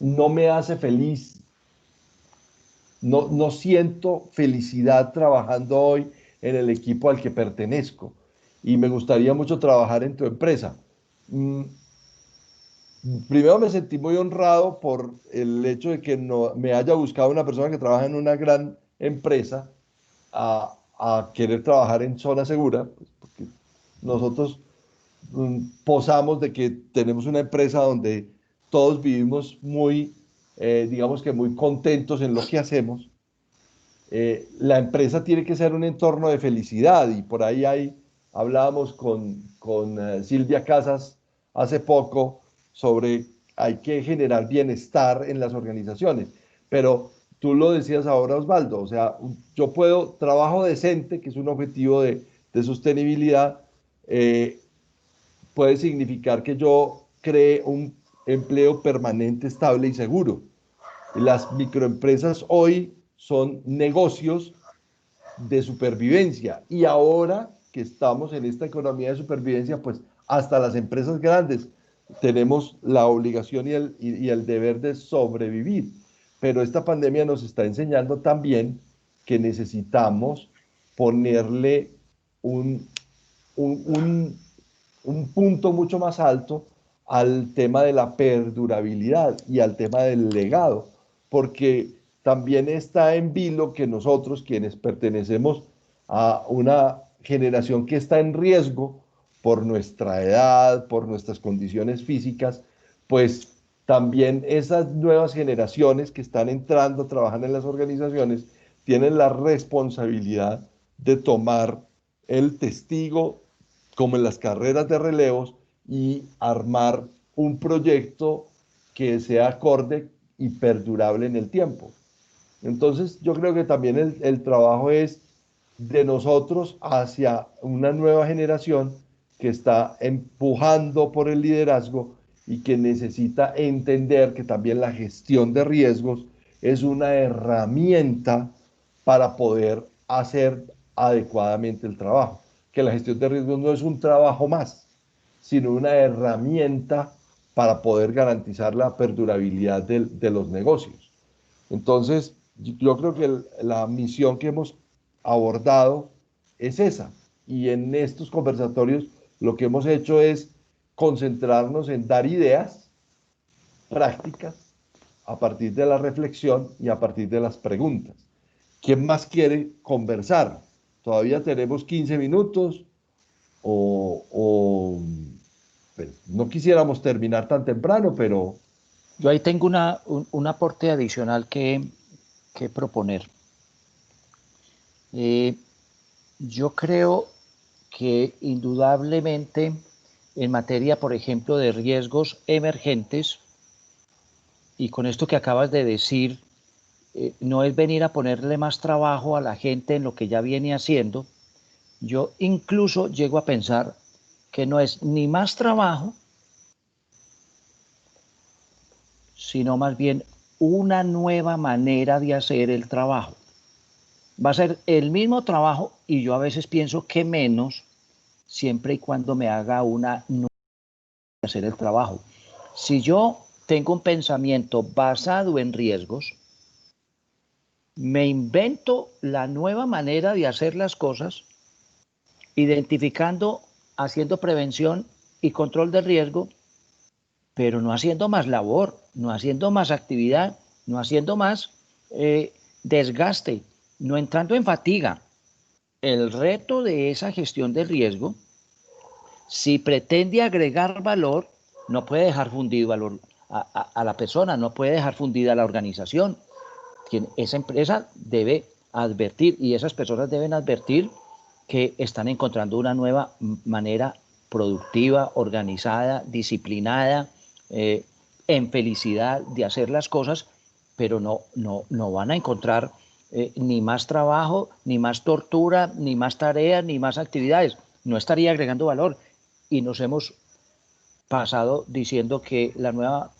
no me hace feliz, no siento felicidad trabajando hoy en el equipo al que pertenezco y me gustaría mucho trabajar en tu empresa. Primero me sentí muy honrado por el hecho de que no, me haya buscado una persona que trabaja en una gran empresa a querer trabajar en zona segura, pues, porque nosotros posamos de que tenemos una empresa donde todos vivimos muy, digamos que muy contentos en lo que hacemos. La empresa tiene que ser un entorno de felicidad y por ahí hablábamos con Silvia Casas hace poco sobre hay que generar bienestar en las organizaciones, pero tú lo decías ahora, Osvaldo, o sea, yo puedo, trabajo decente, que es un objetivo de sostenibilidad, puede significar que yo cree un empleo permanente, estable y seguro. Las microempresas hoy son negocios de supervivencia y ahora que estamos en esta economía de supervivencia, pues hasta las empresas grandes tenemos la obligación y el deber de sobrevivir. Pero esta pandemia nos está enseñando también que necesitamos ponerle un, un, un, un punto mucho más alto al tema de la perdurabilidad y al tema del legado, porque también está en vilo que nosotros, quienes pertenecemos a una generación que está en riesgo por nuestra edad, por nuestras condiciones físicas, pues también esas nuevas generaciones que están entrando, trabajan en las organizaciones, tienen la responsabilidad de tomar el testigo como en las carreras de relevos y armar un proyecto que sea acorde y perdurable en el tiempo. Entonces, yo creo que también el trabajo es de nosotros hacia una nueva generación que está empujando por el liderazgo y que necesita entender que también la gestión de riesgos es una herramienta para poder hacer adecuadamente el trabajo. Que la gestión de riesgos no es un trabajo más, sino una herramienta para poder garantizar la perdurabilidad de los negocios. Entonces, yo creo que la misión que hemos abordado es esa. Y en estos conversatorios lo que hemos hecho es concentrarnos en dar ideas prácticas a partir de la reflexión y a partir de las preguntas. ¿Quién más quiere conversar? Todavía tenemos 15 minutos o pues, no quisiéramos terminar tan temprano, pero Yo ahí tengo un aporte adicional que proponer. Yo creo que indudablemente en materia, por ejemplo, de riesgos emergentes, y con esto que acabas de decir, no es venir a ponerle más trabajo a la gente en lo que ya viene haciendo. Yo incluso llego a pensar que no es ni más trabajo, sino más bien una nueva manera de hacer el trabajo. Va a ser el mismo trabajo y yo a veces pienso que menos, siempre y cuando me haga una nueva manera de hacer el trabajo. Si yo tengo un pensamiento basado en riesgos, me invento la nueva manera de hacer las cosas, identificando, haciendo prevención y control de riesgo, pero no haciendo más labor, no haciendo más actividad, no haciendo más desgaste, no entrando en fatiga. El reto de esa gestión del riesgo, si pretende agregar valor, no puede dejar fundido valor a la persona, no puede dejar fundida a la organización. Esa empresa debe advertir y esas personas deben advertir que están encontrando una nueva manera productiva, organizada, disciplinada, en felicidad de hacer las cosas, pero no van a encontrar ni más trabajo, ni más tortura, ni más tareas, ni más actividades. No estaría agregando valor. Y nos hemos pasado diciendo que la nueva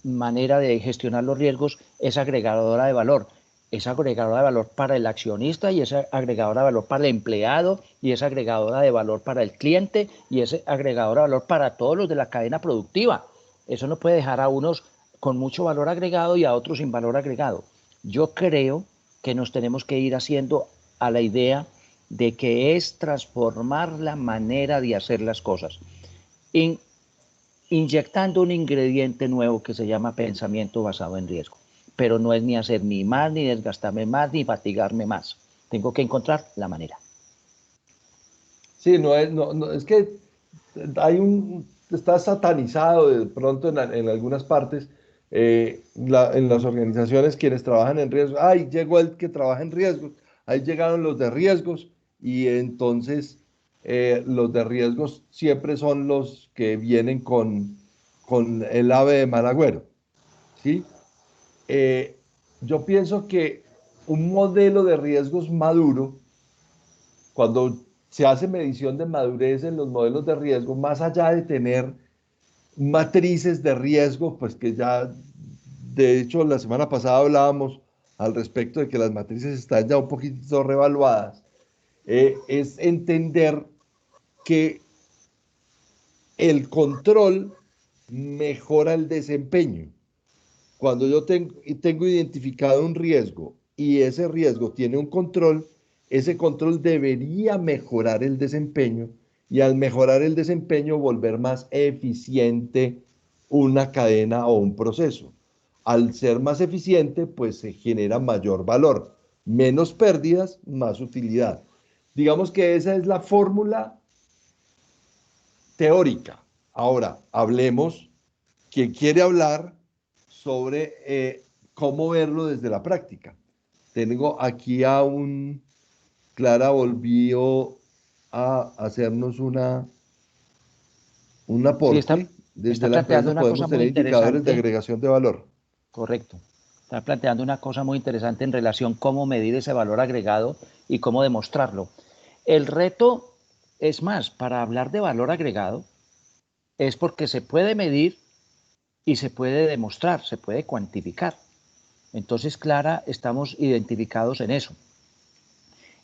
manera de gestionar los riesgos es agregadora de valor. Es agregadora de valor para el accionista y es agregadora de valor para el empleado y es agregadora de valor para el cliente y es agregadora de valor para todos los de la cadena productiva. Eso no puede dejar a unos con mucho valor agregado y a otros sin valor agregado. Yo creo que nos tenemos que ir haciendo a la idea de que es transformar la manera de hacer las cosas, inyectando un ingrediente nuevo que se llama pensamiento basado en riesgo. Pero no es ni hacer ni más, ni desgastarme más, ni fatigarme más. Tengo que encontrar la manera. sí, es que está satanizado de pronto en algunas partes, en las organizaciones quienes trabajan en riesgo. Ay, llegó el que trabaja en riesgos, ahí llegaron los de riesgos y entonces los de riesgos siempre son los que vienen con el ave de mal agüero, ¿sí? Eh, yo pienso que un modelo de riesgos maduro, cuando se hace medición de madurez en los modelos de riesgo, más allá de tener matrices de riesgo, pues que ya, de hecho, la semana pasada hablábamos al respecto de que las matrices están ya un poquito revaluadas, es entender que el control mejora el desempeño. Cuando yo tengo identificado un riesgo y ese riesgo tiene un control, ese control debería mejorar el desempeño y al mejorar el desempeño volver más eficiente una cadena o un proceso. Al ser más eficiente, pues se genera mayor valor, menos pérdidas, más utilidad. Digamos que esa es la fórmula teórica. Ahora, hablemos, quien quiere hablar sobre cómo verlo desde la práctica. Tengo aquí a Clara volvió a hacernos un Sí, aporte. está Desde la planteando empresa una cosa podemos muy tener indicadores de interesante. agregación de valor. Correcto. Está planteando una cosa muy interesante en relación a cómo medir ese valor agregado y cómo demostrarlo. El reto, es más, para hablar de valor agregado, es porque se puede medir y se puede demostrar, se puede cuantificar. Entonces, Clara, estamos identificados en eso.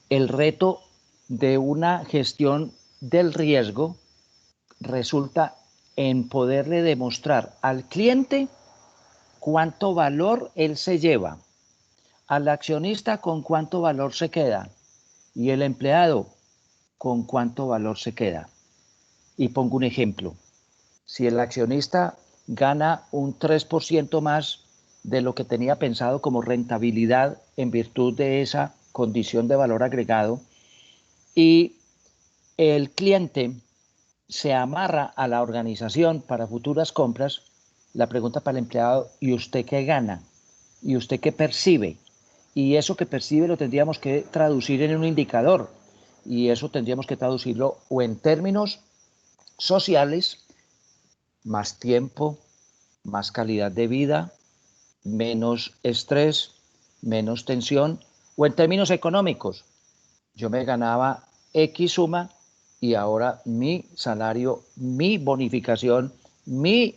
El reto de una gestión del riesgo resulta en poderle demostrar al cliente cuánto valor él se lleva, al accionista con cuánto valor se queda y el empleado con cuánto valor se queda. Y pongo un ejemplo. Si el accionista gana un 3% más de lo que tenía pensado como rentabilidad en virtud de esa condición de valor agregado, y el cliente se amarra a la organización para futuras compras, la pregunta para el empleado: ¿y usted qué gana? ¿Y usted qué percibe? Y eso que percibe lo tendríamos que traducir en un indicador, y eso tendríamos que traducirlo o en términos sociales: más tiempo, más calidad de vida, menos estrés, menos tensión, o en términos económicos: yo me ganaba X suma y ahora mi salario, mi bonificación, mis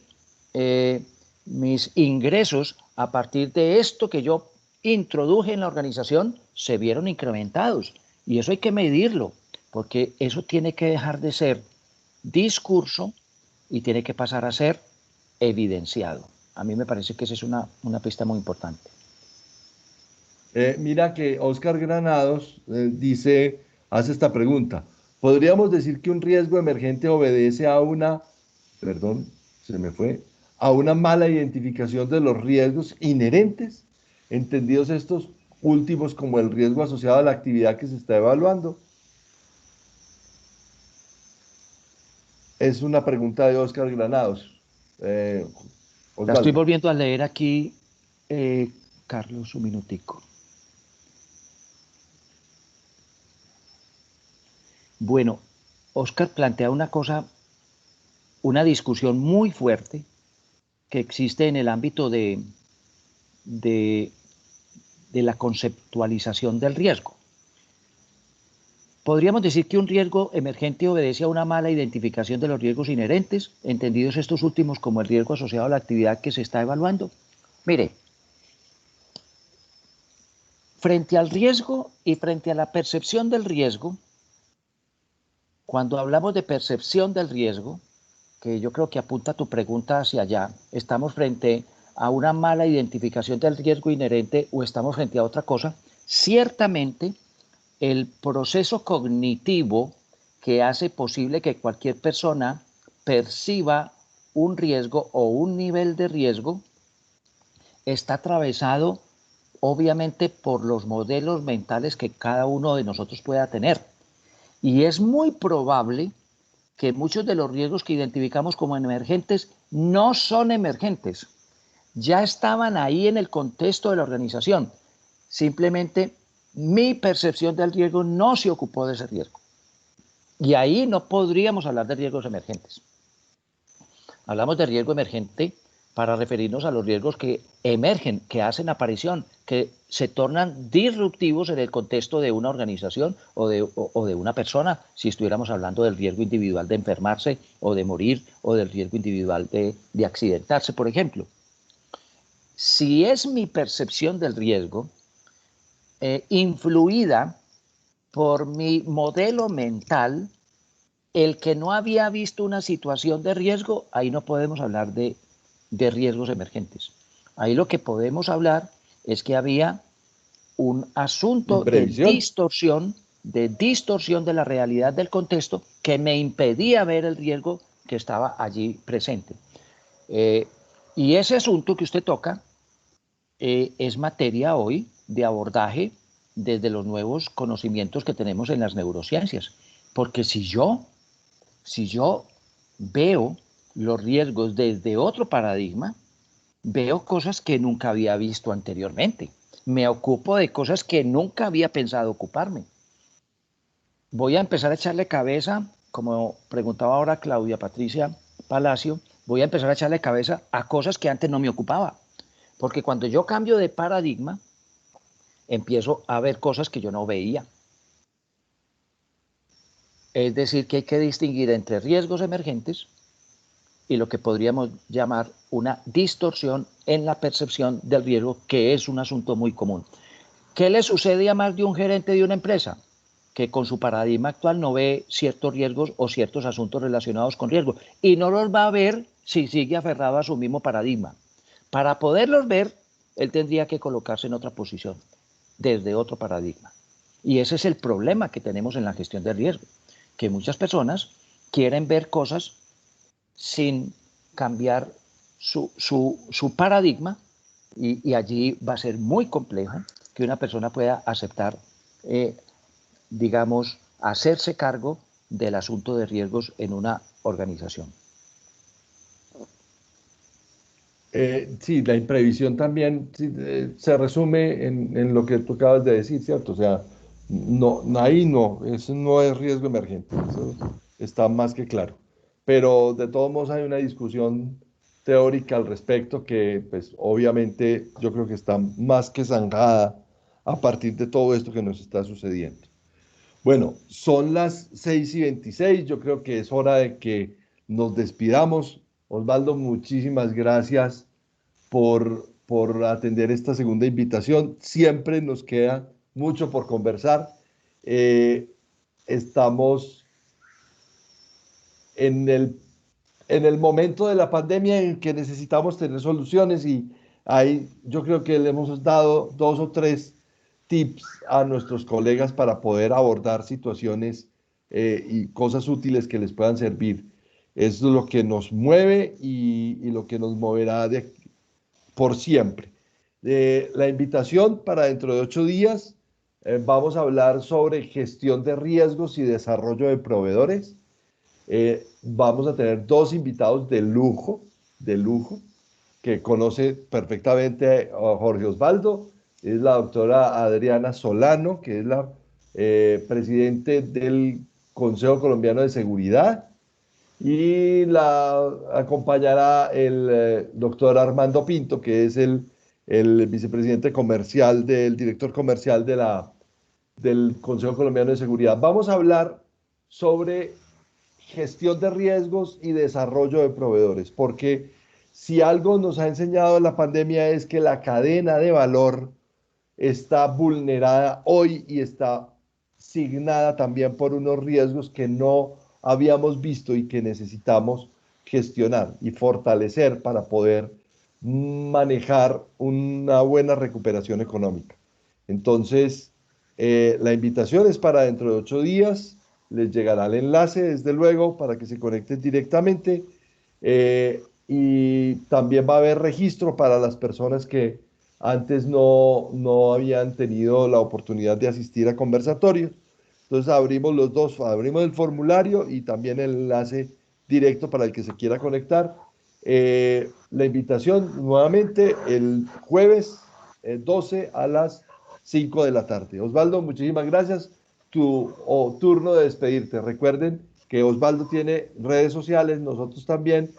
ingresos a partir de esto que yo introduje en la organización se vieron incrementados. Y eso hay que medirlo, porque eso tiene que dejar de ser discurso y tiene que pasar a ser evidenciado. A mí me parece que esa es una pista muy importante. Mira que Oscar Granados hace esta pregunta. ¿Podríamos decir que un riesgo emergente obedece a perdón, se me fue, a una mala identificación de los riesgos inherentes, entendidos estos últimos como el riesgo asociado a la actividad que se está evaluando? Es una pregunta de Oscar Granados. La estoy Osvaldo. volviendo a leer aquí, Carlos, un minutico. Bueno, Oscar plantea una discusión muy fuerte que existe en el ámbito de la conceptualización del riesgo. Podríamos decir que un riesgo emergente obedece a una mala identificación de los riesgos inherentes, entendidos estos últimos como el riesgo asociado a la actividad que se está evaluando. Mire, frente al riesgo y frente a la percepción del riesgo, cuando hablamos de percepción del riesgo, que yo creo que apunta tu pregunta hacia allá, ¿estamos frente a una mala identificación del riesgo inherente o estamos frente a otra cosa? Ciertamente, el proceso cognitivo que hace posible que cualquier persona perciba un riesgo o un nivel de riesgo está atravesado obviamente por los modelos mentales que cada uno de nosotros pueda tener. Y es muy probable que muchos de los riesgos que identificamos como emergentes no son emergentes. Ya estaban ahí en el contexto de la organización. Simplemente mi percepción del riesgo no se ocupó de ese riesgo. Y ahí no podríamos hablar de riesgos emergentes. Hablamos de riesgo emergente para referirnos a los riesgos que emergen, que hacen aparición, que se tornan disruptivos en el contexto de una organización o de una persona, si estuviéramos hablando del riesgo individual de enfermarse o de morir, o del riesgo individual de accidentarse, por ejemplo. Si es mi percepción del riesgo influida por mi modelo mental, el que no había visto una situación de riesgo, ahí no podemos hablar de riesgos emergentes. Ahí lo que podemos hablar es que había un asunto de distorsión de la realidad del contexto que me impedía ver el riesgo que estaba allí presente. Y ese asunto que usted toca es materia hoy de abordaje desde los nuevos conocimientos que tenemos en las neurociencias. Porque si yo veo los riesgos desde otro paradigma, veo cosas que nunca había visto anteriormente. Me ocupo de cosas que nunca había pensado ocuparme. Voy a empezar a echarle cabeza, como preguntaba ahora Claudia Patricia Palacio, voy a empezar a echarle cabeza a cosas que antes no me ocupaba. Porque cuando yo cambio de paradigma, empiezo a ver cosas que yo no veía. Es decir, que hay que distinguir entre riesgos emergentes y lo que podríamos llamar una distorsión en la percepción del riesgo, que es un asunto muy común. ¿Qué le sucede a más de un gerente de una empresa? Que con su paradigma actual no ve ciertos riesgos o ciertos asuntos relacionados con riesgo, y no los va a ver si sigue aferrado a su mismo paradigma. Para poderlos ver, él tendría que colocarse en otra posición, desde otro paradigma. Y ese es el problema que tenemos en la gestión del riesgo, que muchas personas quieren ver cosas sin cambiar su paradigma, y allí va a ser muy complejo que una persona pueda aceptar, digamos, hacerse cargo del asunto de riesgos en una organización. Sí, la imprevisión también sí, se resume en lo que tú acabas de decir, ¿cierto? O sea, no, ahí no, eso no es riesgo emergente, eso está más que claro. Pero de todos modos hay una discusión teórica al respecto que, pues, obviamente yo creo que está más que zanjada a partir de todo esto que nos está sucediendo. Bueno, son las 6:26. Yo creo que es hora de que nos despidamos. Osvaldo, muchísimas gracias por atender esta segunda invitación. Siempre nos queda mucho por conversar. Eh, Estamos en el momento de la pandemia en que necesitamos tener soluciones y ahí yo creo que le hemos dado 2 o 3 tips a nuestros colegas para poder abordar situaciones y cosas útiles que les puedan servir. Es lo que nos mueve y lo que nos moverá por siempre. La invitación para dentro de 8 días, vamos a hablar sobre gestión de riesgos y desarrollo de proveedores. Vamos a tener 2 invitados de lujo, que conoce perfectamente a Jorge Osvaldo. Es la doctora Adriana Solano, que es la presidente del Consejo Colombiano de Seguridad, y la acompañará el doctor Armando Pinto, que es el vicepresidente comercial, del director comercial del Consejo Colombiano de Seguridad. Vamos a hablar sobre gestión de riesgos y desarrollo de proveedores, porque si algo nos ha enseñado la pandemia es que la cadena de valor está vulnerada hoy y está signada también por unos riesgos que no habíamos visto y que necesitamos gestionar y fortalecer para poder manejar una buena recuperación económica. Entonces, la invitación es para dentro de 8 días. Les llegará el enlace, desde luego, para que se conecten directamente. Y también va a haber registro para las personas que antes no habían tenido la oportunidad de asistir a conversatorios. Entonces abrimos los dos, abrimos el formulario y también el enlace directo para el que se quiera conectar. La invitación nuevamente el jueves 12 a las 5 de la tarde. Osvaldo, muchísimas gracias. Tu turno de despedirte. Recuerden que Osvaldo tiene redes sociales, nosotros también,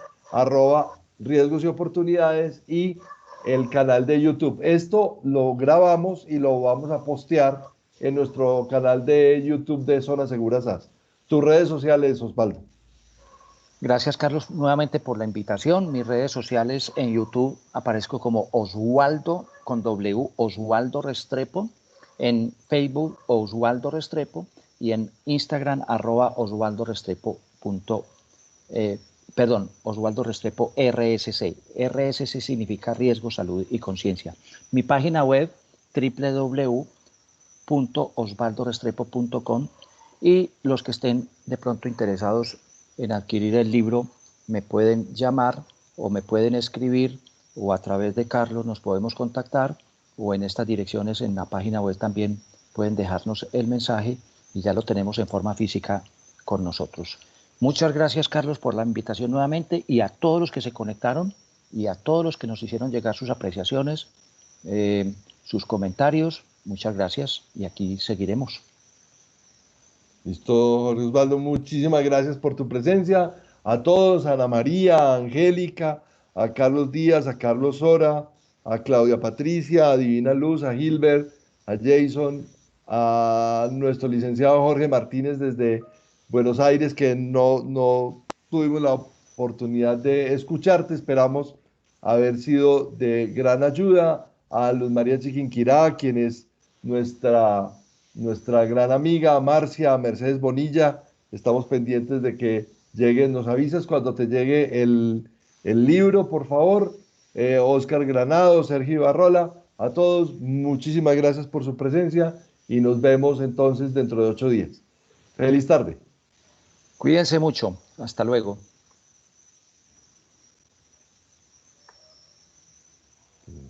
@riesgos y oportunidades, y el canal de YouTube. Esto lo grabamos y lo vamos a postear en nuestro canal de YouTube de Zona Segura SAS. Tus redes sociales, Osvaldo. Gracias, Carlos, nuevamente por la invitación. Mis redes sociales en YouTube aparezco como Oswaldo con W, Oswaldo Restrepo, en Facebook Oswaldo Restrepo y en Instagram @Oswaldo Restrepo. Oswaldo Restrepo RSC. RSC significa riesgo, salud y conciencia. Mi página web www.osvaldorestrepo.com, y los que estén de pronto interesados en adquirir el libro me pueden llamar o me pueden escribir, o a través de Carlos nos podemos contactar, o en estas direcciones en la página web también pueden dejarnos el mensaje y ya lo tenemos en forma física con nosotros. Muchas gracias, Carlos, por la invitación nuevamente, y a todos los que se conectaron y a todos los que nos hicieron llegar sus apreciaciones, sus comentarios. Muchas gracias y aquí seguiremos. Listo, Jorge Osvaldo, muchísimas gracias por tu presencia. A todos, a Ana María, a Angélica, a Carlos Díaz, a Carlos Sora, a Claudia Patricia, a Divina Luz, a Gilbert, a Jason, a nuestro licenciado Jorge Martínez desde Buenos Aires, que no tuvimos la oportunidad de escucharte. Esperamos haber sido de gran ayuda. A Luz María Chiquinquirá, quien es nuestra gran amiga Marcia Mercedes Bonilla. Estamos pendientes de que lleguen. Nos avisas cuando te llegue el libro, por favor. Oscar Granado, Sergio Barrola, a todos, muchísimas gracias por su presencia y nos vemos entonces dentro de 8 días. Feliz tarde. Cuídense mucho. Hasta luego.